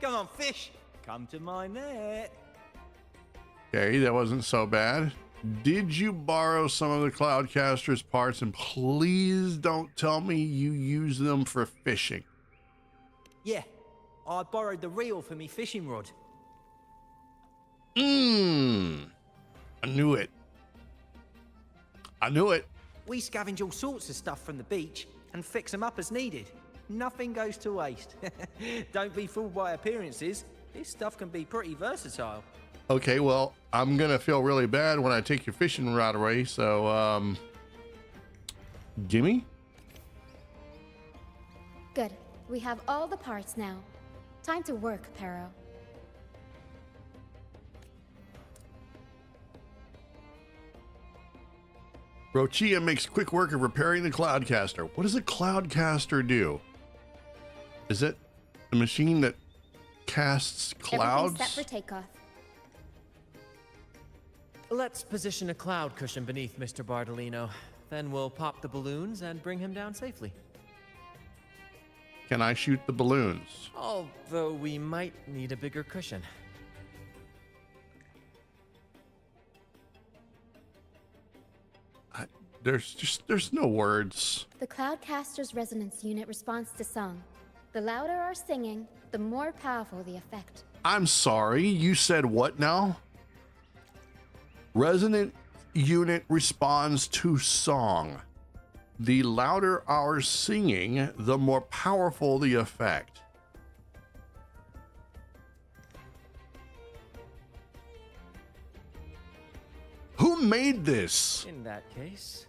Come on, fish. Come to my net. Okay, that wasn't so bad. Did you borrow some of the Cloudcaster's parts? And please don't tell me you use them for fishing. Yeah, I borrowed the reel for me fishing rod. I knew it. I knew it. We scavenge all sorts of stuff from the beach and fix them up as needed. Nothing goes to waste. Don't be fooled by appearances. This stuff can be pretty versatile. Okay, well, I'm gonna feel really bad when I take your fishing rod away, so, gimme? Good. We have all the parts now. Time to work, Pero. Rochia makes quick work of repairing the Cloudcaster. What does a Cloudcaster do? Is it a machine that casts clouds? Everything's set for takeoff. Let's position a cloud cushion beneath Mr. Bardolino. Then we'll pop the balloons and bring him down safely. Can I shoot the balloons? Although we might need a bigger cushion. There's no words. The Cloudcaster's resonance unit responds to song. The louder our singing, the more powerful the effect. I'm sorry, you said what now? Resonant unit responds to song. The louder our singing, the more powerful the effect. Who made this? In that case...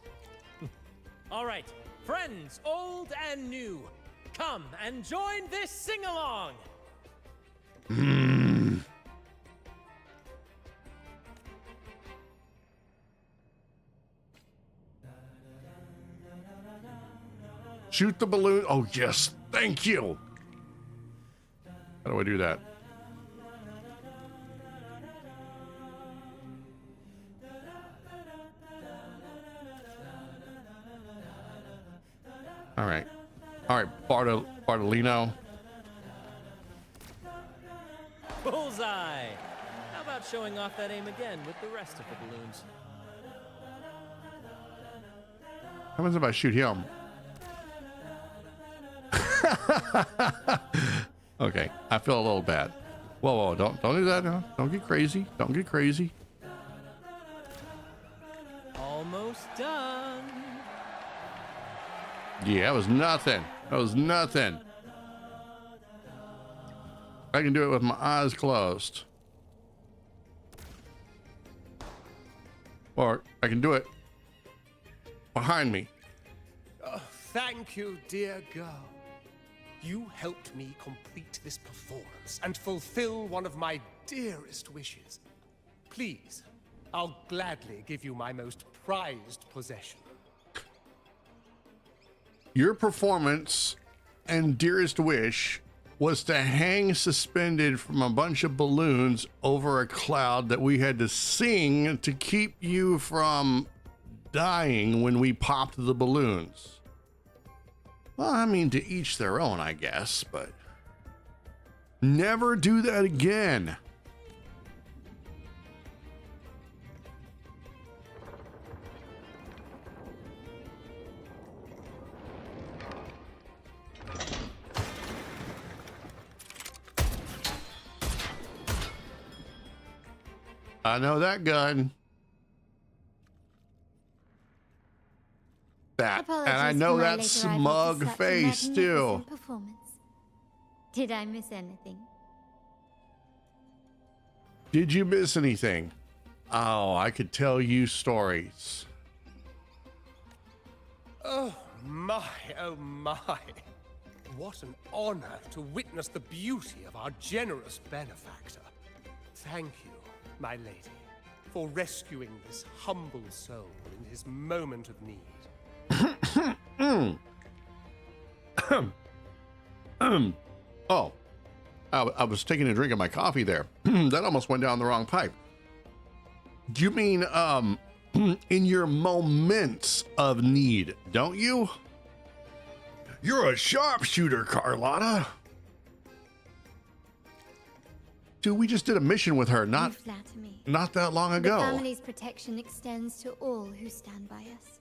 All right, friends, old and new, come and join this sing-along. Shoot the balloon. Oh, yes. Thank you. How do I do that? All right, Bartolino. Bullseye! How about showing off that aim again with the rest of the balloons? What happens if I shoot him? Okay, I feel a little bad. Whoa, don't do that now. Don't get crazy. Don't get crazy. Almost done. Yeah, that was nothing. That was nothing. I can do it with my eyes closed. Or I can do it behind me. Oh, thank you, dear girl. You helped me complete this performance and fulfill one of my dearest wishes. Please, I'll gladly give you my most prized possession. Your performance and dearest wish was to hang suspended from a bunch of balloons over a cloud that we had to sing to keep you from dying when we popped the balloons. Well, I mean, to each their own, I guess, but never do that again. I know that gun. That. Apologies And I for know my that late smug arrival to such a face too. magnificent performance. Did I miss anything? Did you miss anything? Oh, I could tell you stories. Oh my, oh my. What an honor to witness the beauty of our generous benefactor. Thank you, my lady, for rescuing this humble soul in his moment of need. Oh, I was taking a drink of my coffee there. That almost went down the wrong pipe. Do you mean, in your moments of need, don't you? You're a sharpshooter, Carlotta. Dude, we just did a mission with her not that long ago. The family's protection extends to all who stand by us.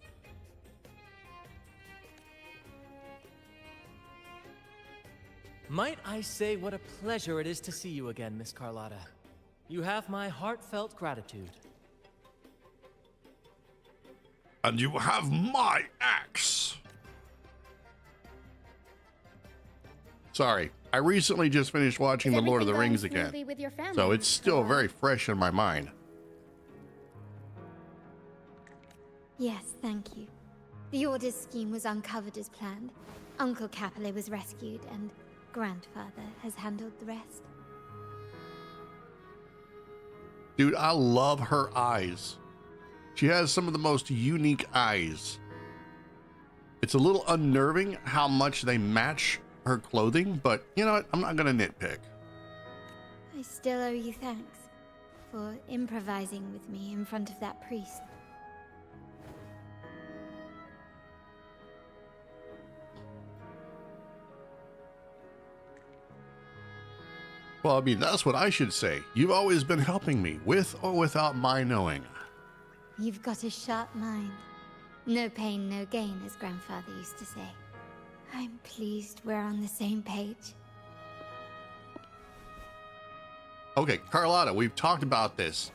Might I say what a pleasure it is to see you again, Miss Carlotta. You have my heartfelt gratitude. And you have my axe. Sorry, I recently just finished watching The Lord of the Rings again, so it's still very fresh in my mind. Yes, thank you. The Order's scheme was uncovered as planned. Uncle Capilet was rescued, and Grandfather has handled the rest. Dude, I love her eyes. She has some of the most unique eyes. It's a little unnerving how much they match her clothing, but you know what? I'm not gonna nitpick. I still owe you thanks for improvising with me in front of that priest. Well, I mean, that's what I should say. You've always been helping me, with or without my knowing. You've got a sharp mind. No pain, no gain, as Grandfather used to say. I'm pleased we're on the same page. Okay, Carlotta, we've talked about this.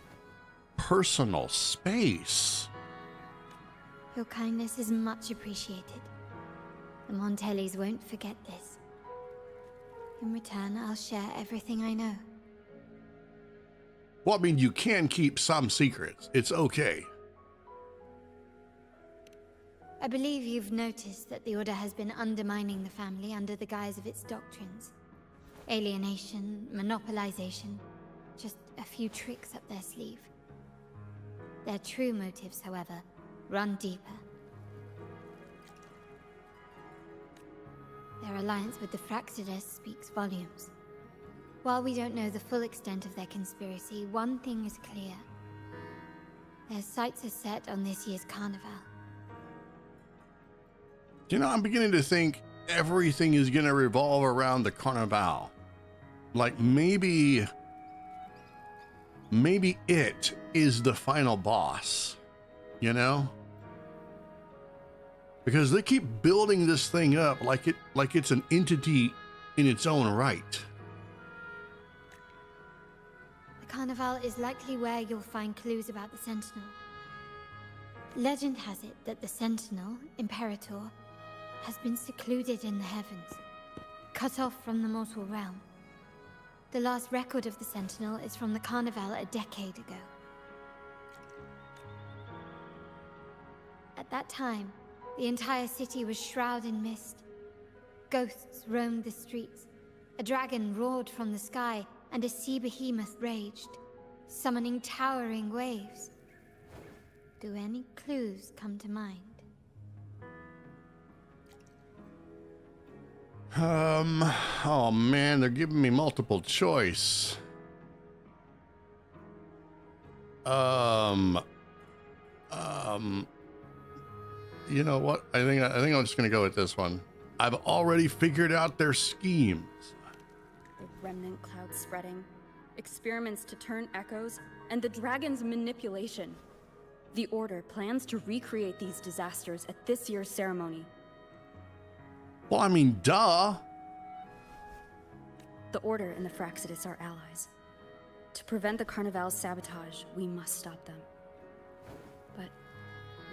Personal space. Your kindness is much appreciated. The Montellis won't forget this. In return, I'll share everything I know. Well, I mean, you can keep some secrets. It's okay. I believe you've noticed that the Order has been undermining the family under the guise of its doctrines. Alienation, monopolization, just a few tricks up their sleeve. Their true motives, however, run deeper. Their alliance with the Fraxidus speaks volumes. While we don't know the full extent of their conspiracy, one thing is clear. Their sights are set on this year's carnival. You know, I'm beginning to think everything is going to revolve around the Carnival. Like maybe it is the final boss, you know? Because they keep building this thing up like it's an entity in its own right. The Carnival is likely where you'll find clues about the Sentinel. Legend has it that the Sentinel, Imperator, has been secluded in the heavens, cut off from the mortal realm. The last record of the Sentinel is from the Carnival a decade ago. At that time, the entire city was shrouded in mist. Ghosts roamed the streets, a dragon roared from the sky, and a sea behemoth raged, summoning towering waves. Do any clues come to mind? Oh man, they're giving me multiple choice. You know what? I think I'm just gonna go with this one. I've already figured out their schemes. The remnant cloud spreading, experiments to turn echoes, and the dragon's manipulation. The Order plans to recreate these disasters at this year's ceremony. Well, I mean, duh. The Order and the Fraxidus are allies. To prevent the Carnival's sabotage, we must stop them. But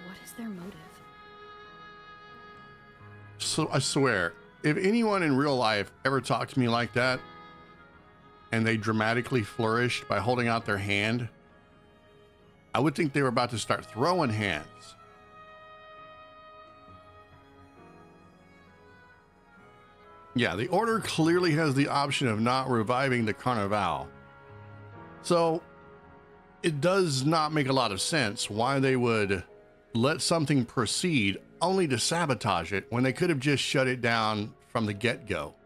what is their motive? So I swear, if anyone in real life ever talked to me like that, and they dramatically flourished by holding out their hand, I would think they were about to start throwing hands. Yeah, the Order clearly has the option of not reviving the Carnival. So it does not make a lot of sense why they would let something proceed only to sabotage it when they could have just shut it down from the get-go.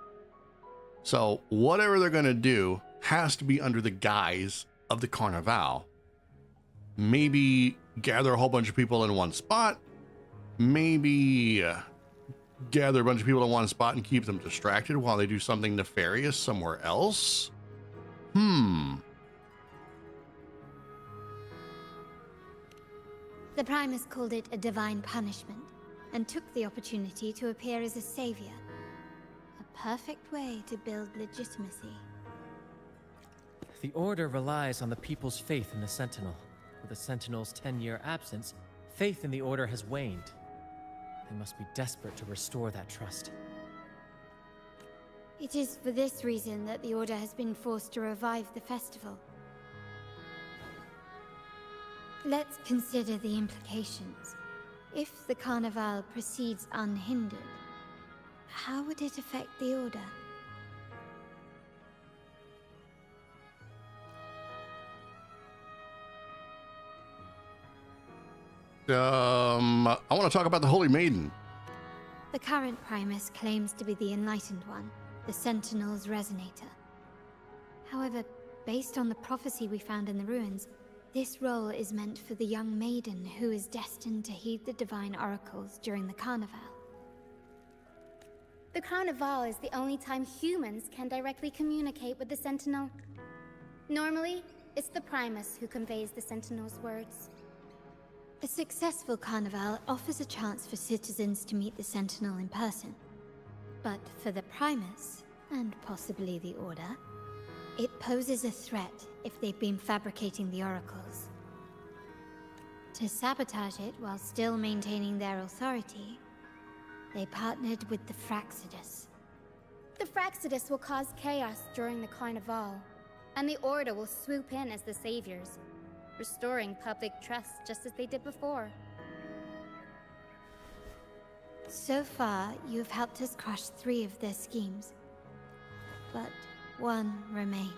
So whatever they're going to do has to be under the guise of the Carnival. Maybe gather a whole bunch of people in one spot. Maybe gather a bunch of people in one spot and keep them distracted while they do something nefarious somewhere else. The Primus called it a divine punishment, and took the opportunity to appear as a savior. A perfect way to build legitimacy. The Order relies on the people's faith in the Sentinel. With the Sentinel's 10-year absence, faith in the Order has waned. They must be desperate to restore that trust. It is for this reason that the Order has been forced to revive the festival. Let's consider the implications. If the Carnival proceeds unhindered, how would it affect the Order? I want to talk about the Holy Maiden. The current Primus claims to be the Enlightened One, the Sentinel's Resonator. However, based on the prophecy we found in the ruins, this role is meant for the young maiden who is destined to heed the divine oracles during the Carnival. The Carnival is the only time humans can directly communicate with the Sentinel. Normally, it's the Primus who conveys the Sentinel's words. A successful Carnival offers a chance for citizens to meet the Sentinel in person. But for the Primus, and possibly the Order, it poses a threat if they've been fabricating the oracles. To sabotage it while still maintaining their authority, they partnered with the Fraxidus. The Fraxidus will cause chaos during the Carnival, and the Order will swoop in as the saviors, restoring public trust just as they did before. So far, you've helped us crush 3 of their schemes, but one remains.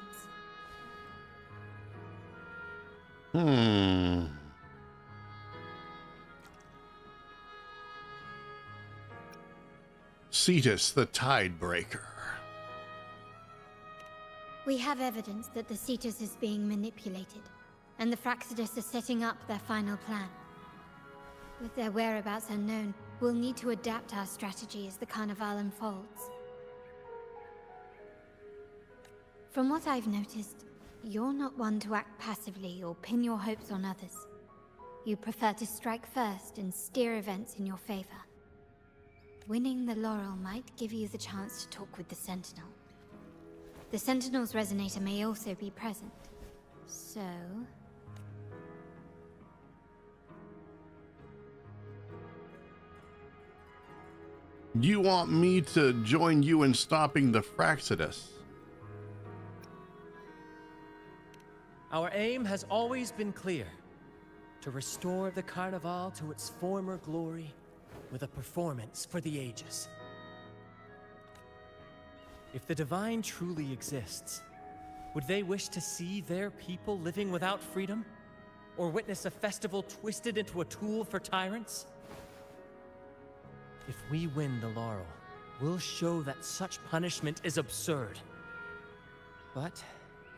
Cetus, the Tidebreaker. We have evidence that the Cetus is being manipulated, and the Fraxidus are setting up their final plan. With their whereabouts unknown, we'll need to adapt our strategy as the carnival unfolds. From what I've noticed, you're not one to act passively or pin your hopes on others. You prefer to strike first and steer events in your favor. Winning the laurel might give you the chance to talk with the Sentinel. The Sentinel's resonator may also be present. So... You want me to join you in stopping the Fraxidus? Our aim has always been clear. To restore the Carnival to its former glory with a performance for the ages. If the Divine truly exists, would they wish to see their people living without freedom? Or witness a festival twisted into a tool for tyrants? If we win the laurel, we'll show that such punishment is absurd. But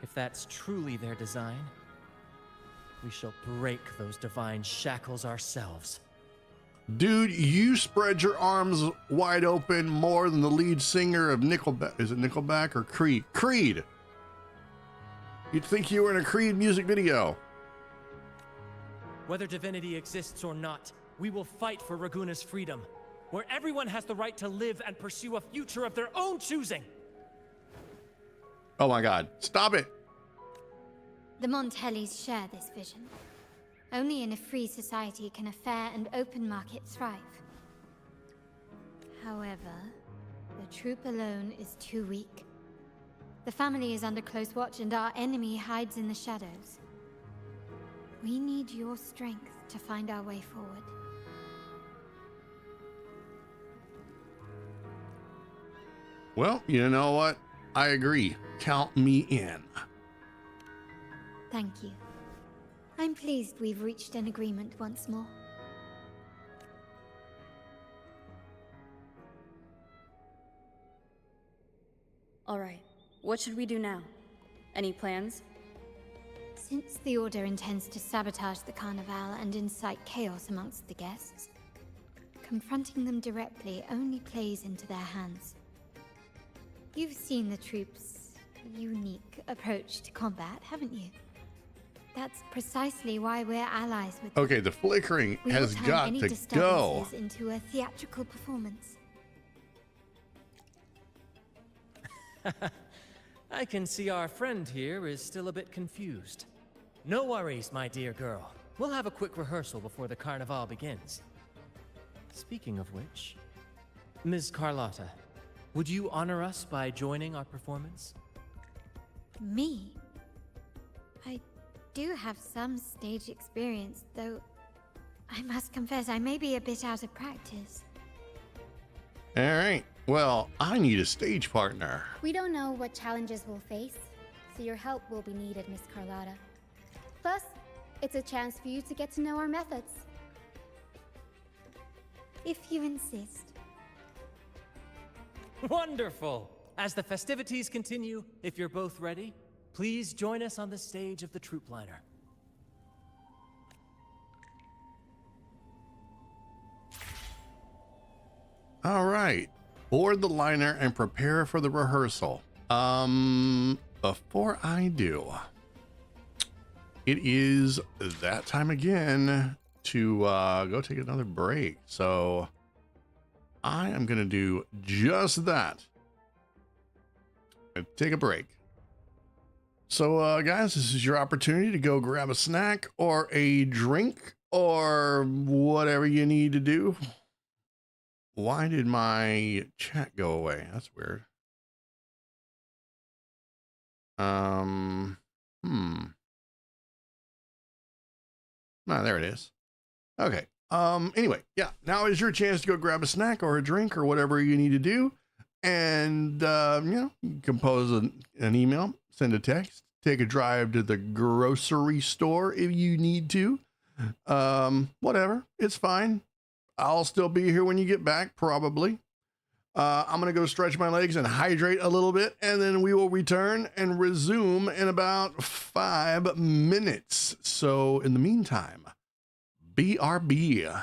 if that's truly their design, we shall break those divine shackles ourselves. Dude, you spread your arms wide open more than the lead singer of Nickelback. Is it Nickelback or Creed? Creed! You'd think you were in a Creed music video. Whether divinity exists or not, we will fight for Raguna's freedom, where everyone has the right to live and pursue a future of their own choosing. Oh my God, stop it. The Montellis share this vision. Only in a free society can a fair and open market thrive. However, the troop alone is too weak. The family is under close watch and our enemy hides in the shadows. We need your strength to find our way forward. Well, you know what? I agree. Count me in. Thank you. I'm pleased we've reached an agreement once more. All right, what should we do now? Any plans? Since the Order intends to sabotage the Carnival and incite chaos amongst the guests, confronting them directly only plays into their hands. You've seen the troops' unique approach to combat, haven't you? That's precisely why we're allies with them. Okay, the flickering We has will turn got any to go. disturbances into a theatrical performance. I can see our friend here is still a bit confused. No worries, my dear girl. We'll have a quick rehearsal before the Carnival begins. Speaking of which, Ms. Carlotta, would you honor us by joining our performance? Me? I do have some stage experience, though I must confess I may be a bit out of practice. All right. Well, I need a stage partner. We don't know what challenges we'll face, so your help will be needed, Miss Carlotta. Plus, it's a chance for you to get to know our methods. If you insist. Wonderful! As the festivities continue, if you're both ready, please join us on the stage of the troop liner. All right. Board the liner and prepare for the rehearsal. Before I do, it is that time again to go take another break. So I am going to do just that. Take a break. So guys, this is your opportunity to go grab a snack or a drink or whatever you need to do. Why did my chat go away? That's weird. Ah, there it is. Okay. Anyway, yeah, now is your chance to go grab a snack or a drink or whatever you need to do. And, you know, you can compose an email, send a text, take a drive to the grocery store if you need to. Whatever, it's fine. I'll still be here when you get back, probably. I'm going to go stretch my legs and hydrate a little bit, and then we will return and resume in about 5 minutes. So in the meantime, BRB.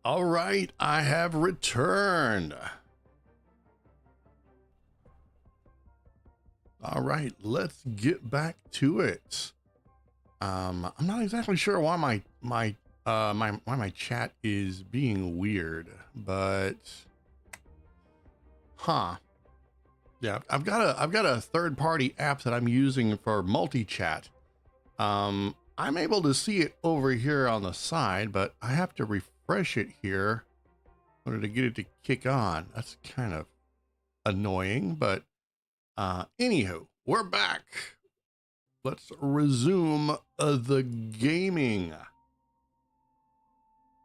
All right, I have returned. All right, let's get back to it. I'm not exactly sure why my chat is being weird, but yeah, I've got a third-party app that I'm using for multi-chat. I'm able to see it over here on the side, but I have to refresh it here in order to get it to kick on. That's kind of annoying, but anywho, we're back. Let's resume the gaming.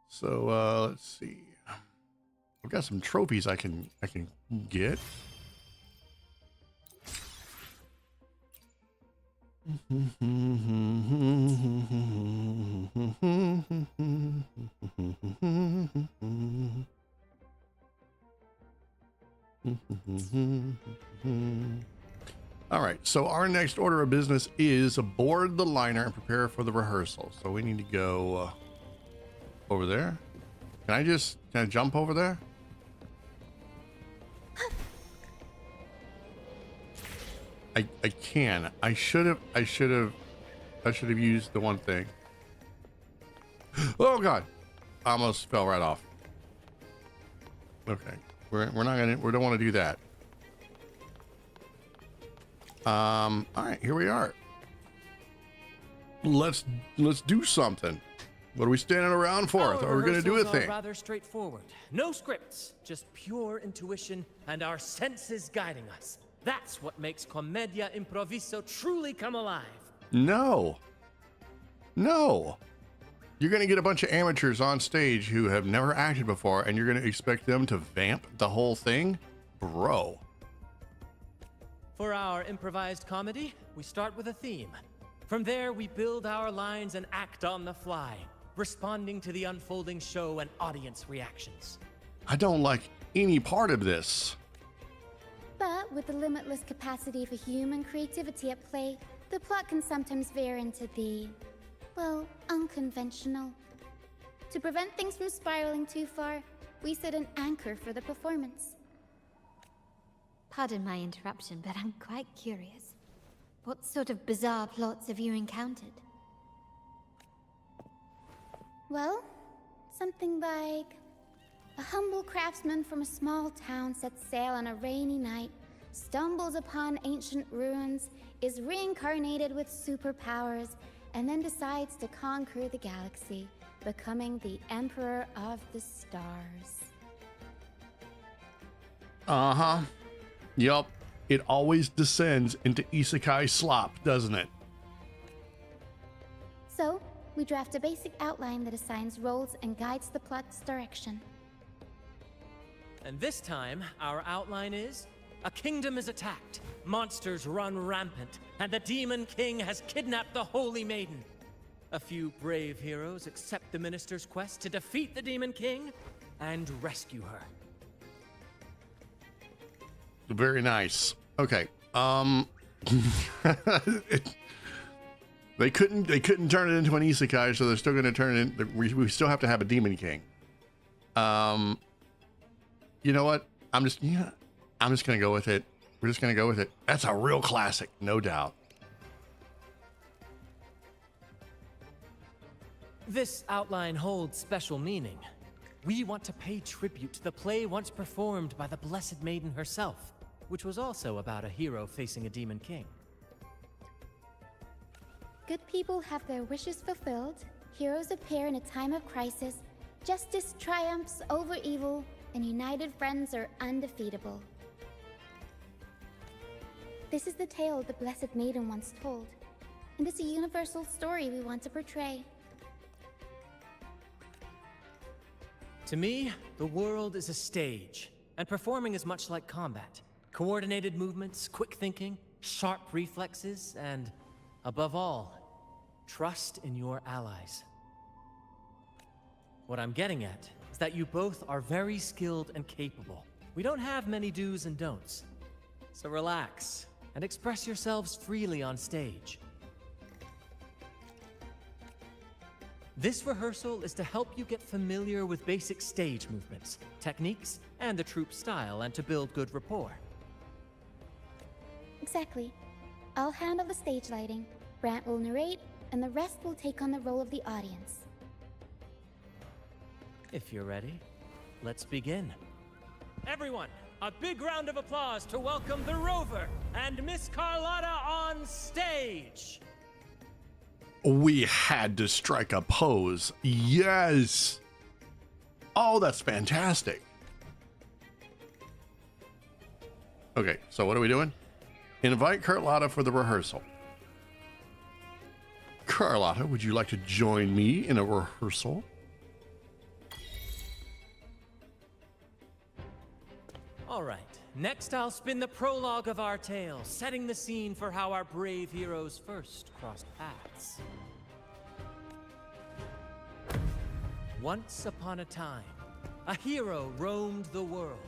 So let's see. I've got some trophies I can get. All right, so our next order of business is board the liner and prepare for the rehearsal. So we need to go over there. Can I jump over there? I can. I should have used the one thing. Oh God, I almost fell right off. Okay, we don't want to do that. All right, here we are. Let's do something. What are we standing around for? I thought we were going to do a thing. Rather straightforward. No scripts, just pure intuition and our senses guiding us. That's what makes Commedia Improviso truly come alive. No. You're going to get a bunch of amateurs on stage who have never acted before, and you're going to expect them to vamp the whole thing? Bro. For our improvised comedy, we start with a theme. From there, we build our lines and act on the fly, responding to the unfolding show and audience reactions. I don't like any part of this. But with the limitless capacity for human creativity at play, the plot can sometimes veer into the, well, unconventional. To prevent things from spiraling too far, we set an anchor for the performance. Pardon my interruption, but I'm quite curious. What sort of bizarre plots have you encountered? Well, something like a humble craftsman from a small town sets sail on a rainy night, stumbles upon ancient ruins, is reincarnated with superpowers, and then decides to conquer the galaxy, becoming the Emperor of the Stars. Uh-huh. Yup. It always descends into isekai slop, doesn't it? So, we draft a basic outline that assigns roles and guides the plot's direction. And this time, our outline is: a kingdom is attacked, monsters run rampant, and the Demon King has kidnapped the Holy Maiden. A few brave heroes accept the minister's quest to defeat the Demon King and rescue her. Very nice. Okay. They couldn't turn it into an isekai, so they're still going to turn it in. We still have to have a Demon King. You know what? I'm just going to go with it. We're just going to go with it. That's a real classic, no doubt. This outline holds special meaning. We want to pay tribute to the play once performed by the Blessed Maiden herself, which was also about a hero facing a Demon King. Good people have their wishes fulfilled, heroes appear in a time of crisis, justice triumphs over evil, and united friends are undefeatable. This is the tale the Blessed Maiden once told, and it's a universal story we want to portray. To me, the world is a stage, and performing is much like combat. Coordinated movements, quick thinking, sharp reflexes, and, above all, trust in your allies. What I'm getting at is that you both are very skilled and capable. We don't have many do's and don'ts. So relax and express yourselves freely on stage. This rehearsal is to help you get familiar with basic stage movements, techniques, and the troupe style, and to build good rapport. Exactly. I'll handle the stage lighting, Brant will narrate, and the rest will take on the role of the audience. If you're ready, let's begin. Everyone, a big round of applause to welcome the Rover and Miss Carlotta on stage! We had to strike a pose. Yes. Oh, that's fantastic. Okay, so what are we doing? Invite Carlotta for the rehearsal. Carlotta, would you like to join me in a rehearsal? All right, next I'll spin the prologue of our tale, setting the scene for how our brave heroes first crossed paths. Once upon a time, a hero roamed the world.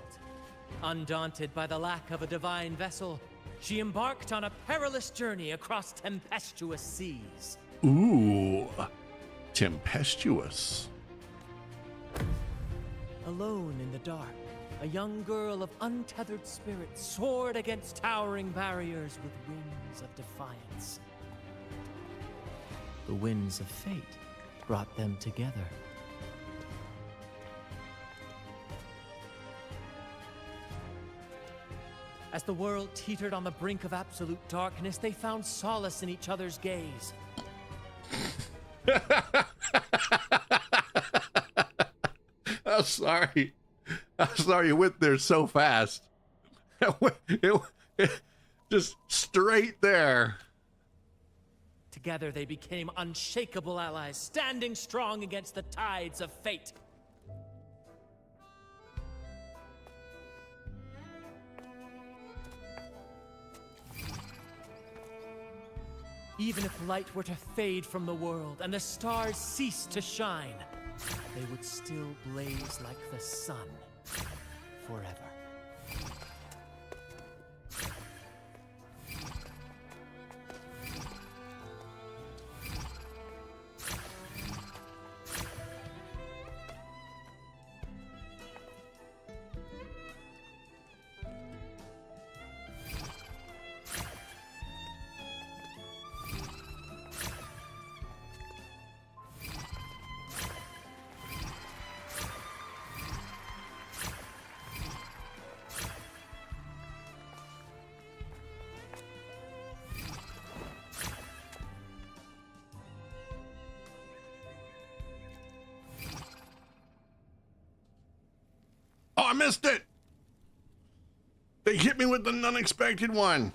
Undaunted by the lack of a divine vessel, she embarked on a perilous journey across tempestuous seas. Ooh, tempestuous. Alone in the dark, a young girl of untethered spirit soared against towering barriers with wings of defiance. The winds of fate brought them together. As the world teetered on the brink of absolute darkness, they found solace in each other's gaze. I'm sorry. I'm sorry you went there so fast. It just straight there. Together they became unshakable allies, standing strong against the tides of fate. Even if light were to fade from the world and the stars cease to shine, they would still blaze like the sun forever. Oh, I missed it. They hit me with an unexpected one.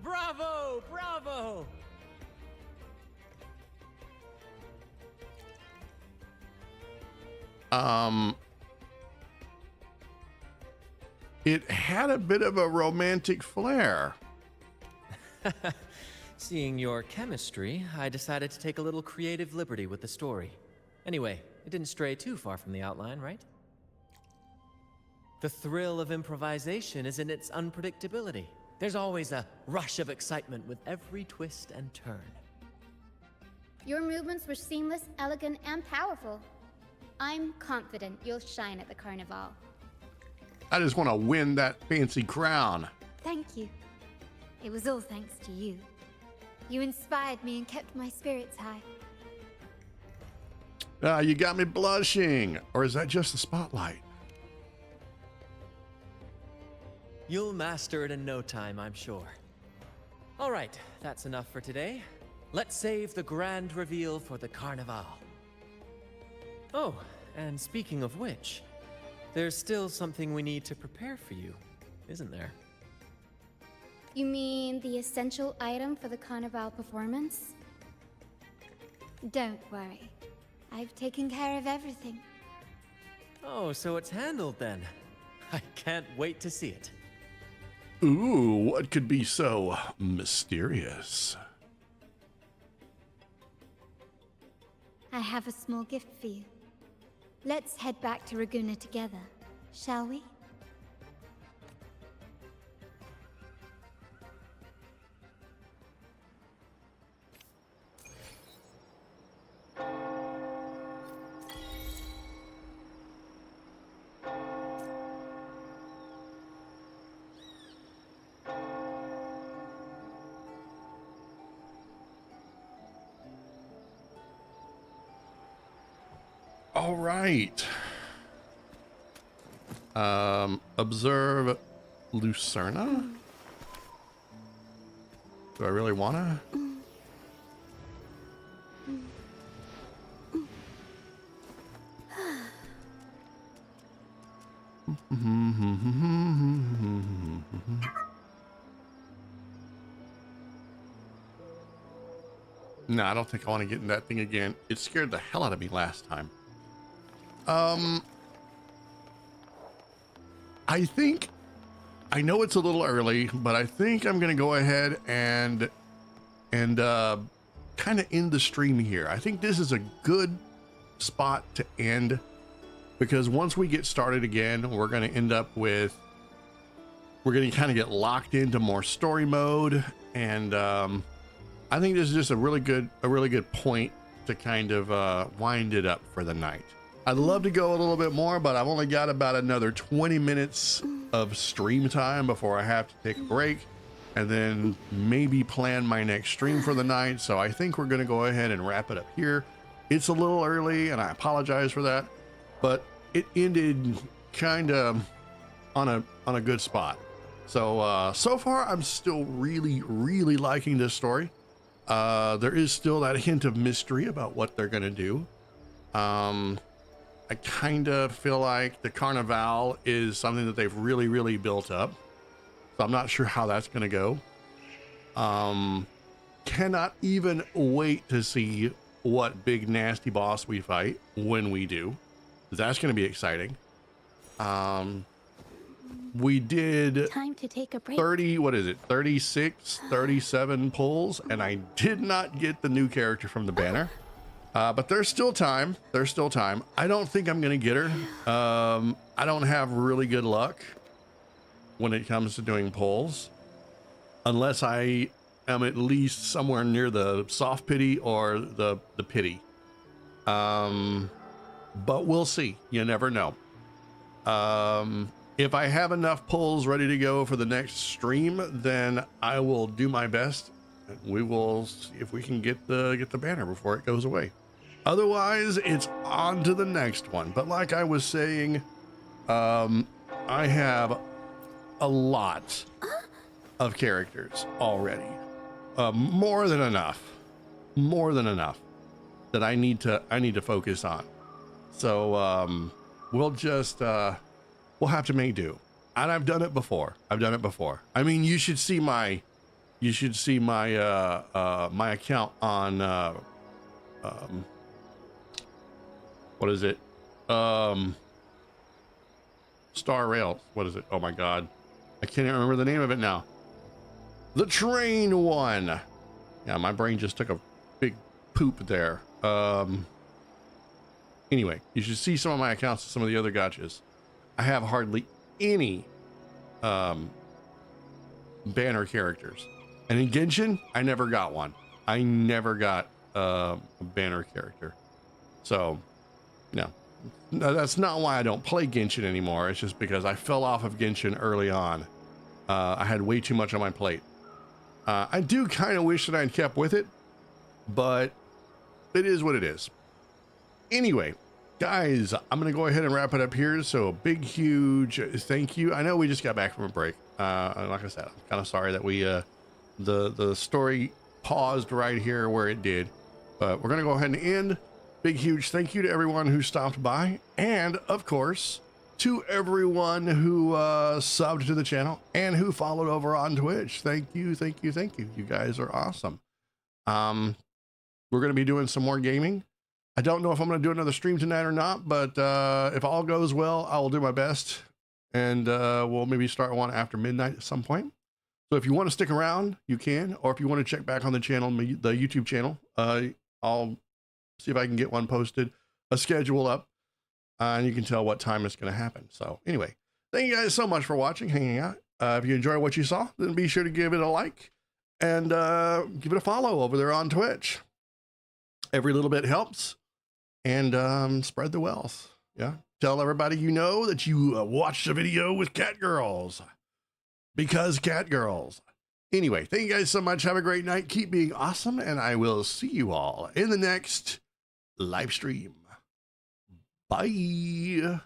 Bravo! Bravo! It had a bit of a romantic flair. Seeing your chemistry, I decided to take a little creative liberty with the story. Anyway, it didn't stray too far from the outline, right? The thrill of improvisation is in its unpredictability. There's always a rush of excitement with every twist and turn. Your movements were seamless, elegant, and powerful. I'm confident you'll shine at the carnival. I just want to win that fancy crown. Thank you. It was all thanks to you. You inspired me and kept my spirits high. You got me blushing. Or is that just the spotlight? You'll master it in no time, I'm sure. All right, that's enough for today. Let's save the grand reveal for the carnival. Oh, and speaking of which, there's still something we need to prepare for you, isn't there? You mean the essential item for the carnival performance? Don't worry. I've taken care of everything. Oh, so it's handled then. I can't wait to see it. Ooh, what could be so mysterious? I have a small gift for you. Let's head back to Ragunna together, shall we? All right. Observe Lucerna. Do I really wanna? No, I don't think I want to get in that thing again. It scared the hell out of me last time. I think, I know it's a little early, but I think I'm going to go ahead and kind of end the stream here. I think this is a good spot to end, because once we get started again, we're going to end up with, we're going to kind of get locked into more story mode. And, I think this is just a really good point to kind of wind it up for the night. I'd love to go a little bit more, but I've only got about another 20 minutes of stream time before I have to take a break and then maybe plan my next stream for the night. So I think we're going to go ahead and wrap it up here. It's a little early and I apologize for that, but it ended kind of on a good spot. So, so far I'm still really liking this story. There is still that hint of mystery about what they're going to do. I kind of feel like the Carnival is something that they've really built up. So I'm not sure how that's going to go. Cannot even wait to see what big nasty boss we fight when we do. That's going to be exciting. We did time to take a break. 37 pulls, and I did not get the new character from the banner. But there's still time. I don't think I'm going to get her. I don't have really good luck when it comes to doing pulls, unless I am at least somewhere near the soft pity or the pity. But we'll see. You never know. If I have enough pulls ready to go for the next stream, then I will do my best. We will see if we can get the banner before it goes away. Otherwise, it's on to the next one. But like I was saying, I have a lot of characters already. More than enough that I need to focus on. So we'll just we'll have to make do. And I've done it before. I mean, you should see my my account on what is it? Star Rail. What is it? Oh my God. I can't even remember the name of it now. The train one. Yeah, my brain just took a big poop there. Anyway, you should see some of my accounts and some of the other gotchas. I have hardly any banner characters. And in Genshin, I never got one. I never got a banner character. So, no, that's not why I don't play Genshin anymore. It's just because I fell off of Genshin early on. I had way too much on my plate. I do kind of wish that I'd kept with it, but it is what it is. Anyway, guys, I'm going to go ahead and wrap it up here. So big, huge thank you. I know we just got back from a break. Like I said, I'm kind of sorry that we, the story paused right here where it did, but we're going to go ahead and end. Big, huge thank you to everyone who stopped by. And of course, to everyone who subbed to the channel and who followed over on Twitch. Thank you. You guys are awesome. We're going to be doing some more gaming. I don't know if I'm going to do another stream tonight or not, but if all goes well, I will do my best. And we'll maybe start one after midnight at some point. So if you want to stick around, you can. Or if you want to check back on the channel, the YouTube channel, I'll see if I can get one posted, a schedule up, and you can tell what time it's going to happen. So anyway, thank you guys so much for watching, hanging out. If you enjoy what you saw, then be sure to give it a like and give it a follow over there on Twitch. Every little bit helps. And spread the wealth. Yeah. Tell everybody you know that you watched a video with Catgirls. Because Catgirls. Anyway, thank you guys so much. Have a great night. Keep being awesome. And I will see you all in the next live stream. Bye.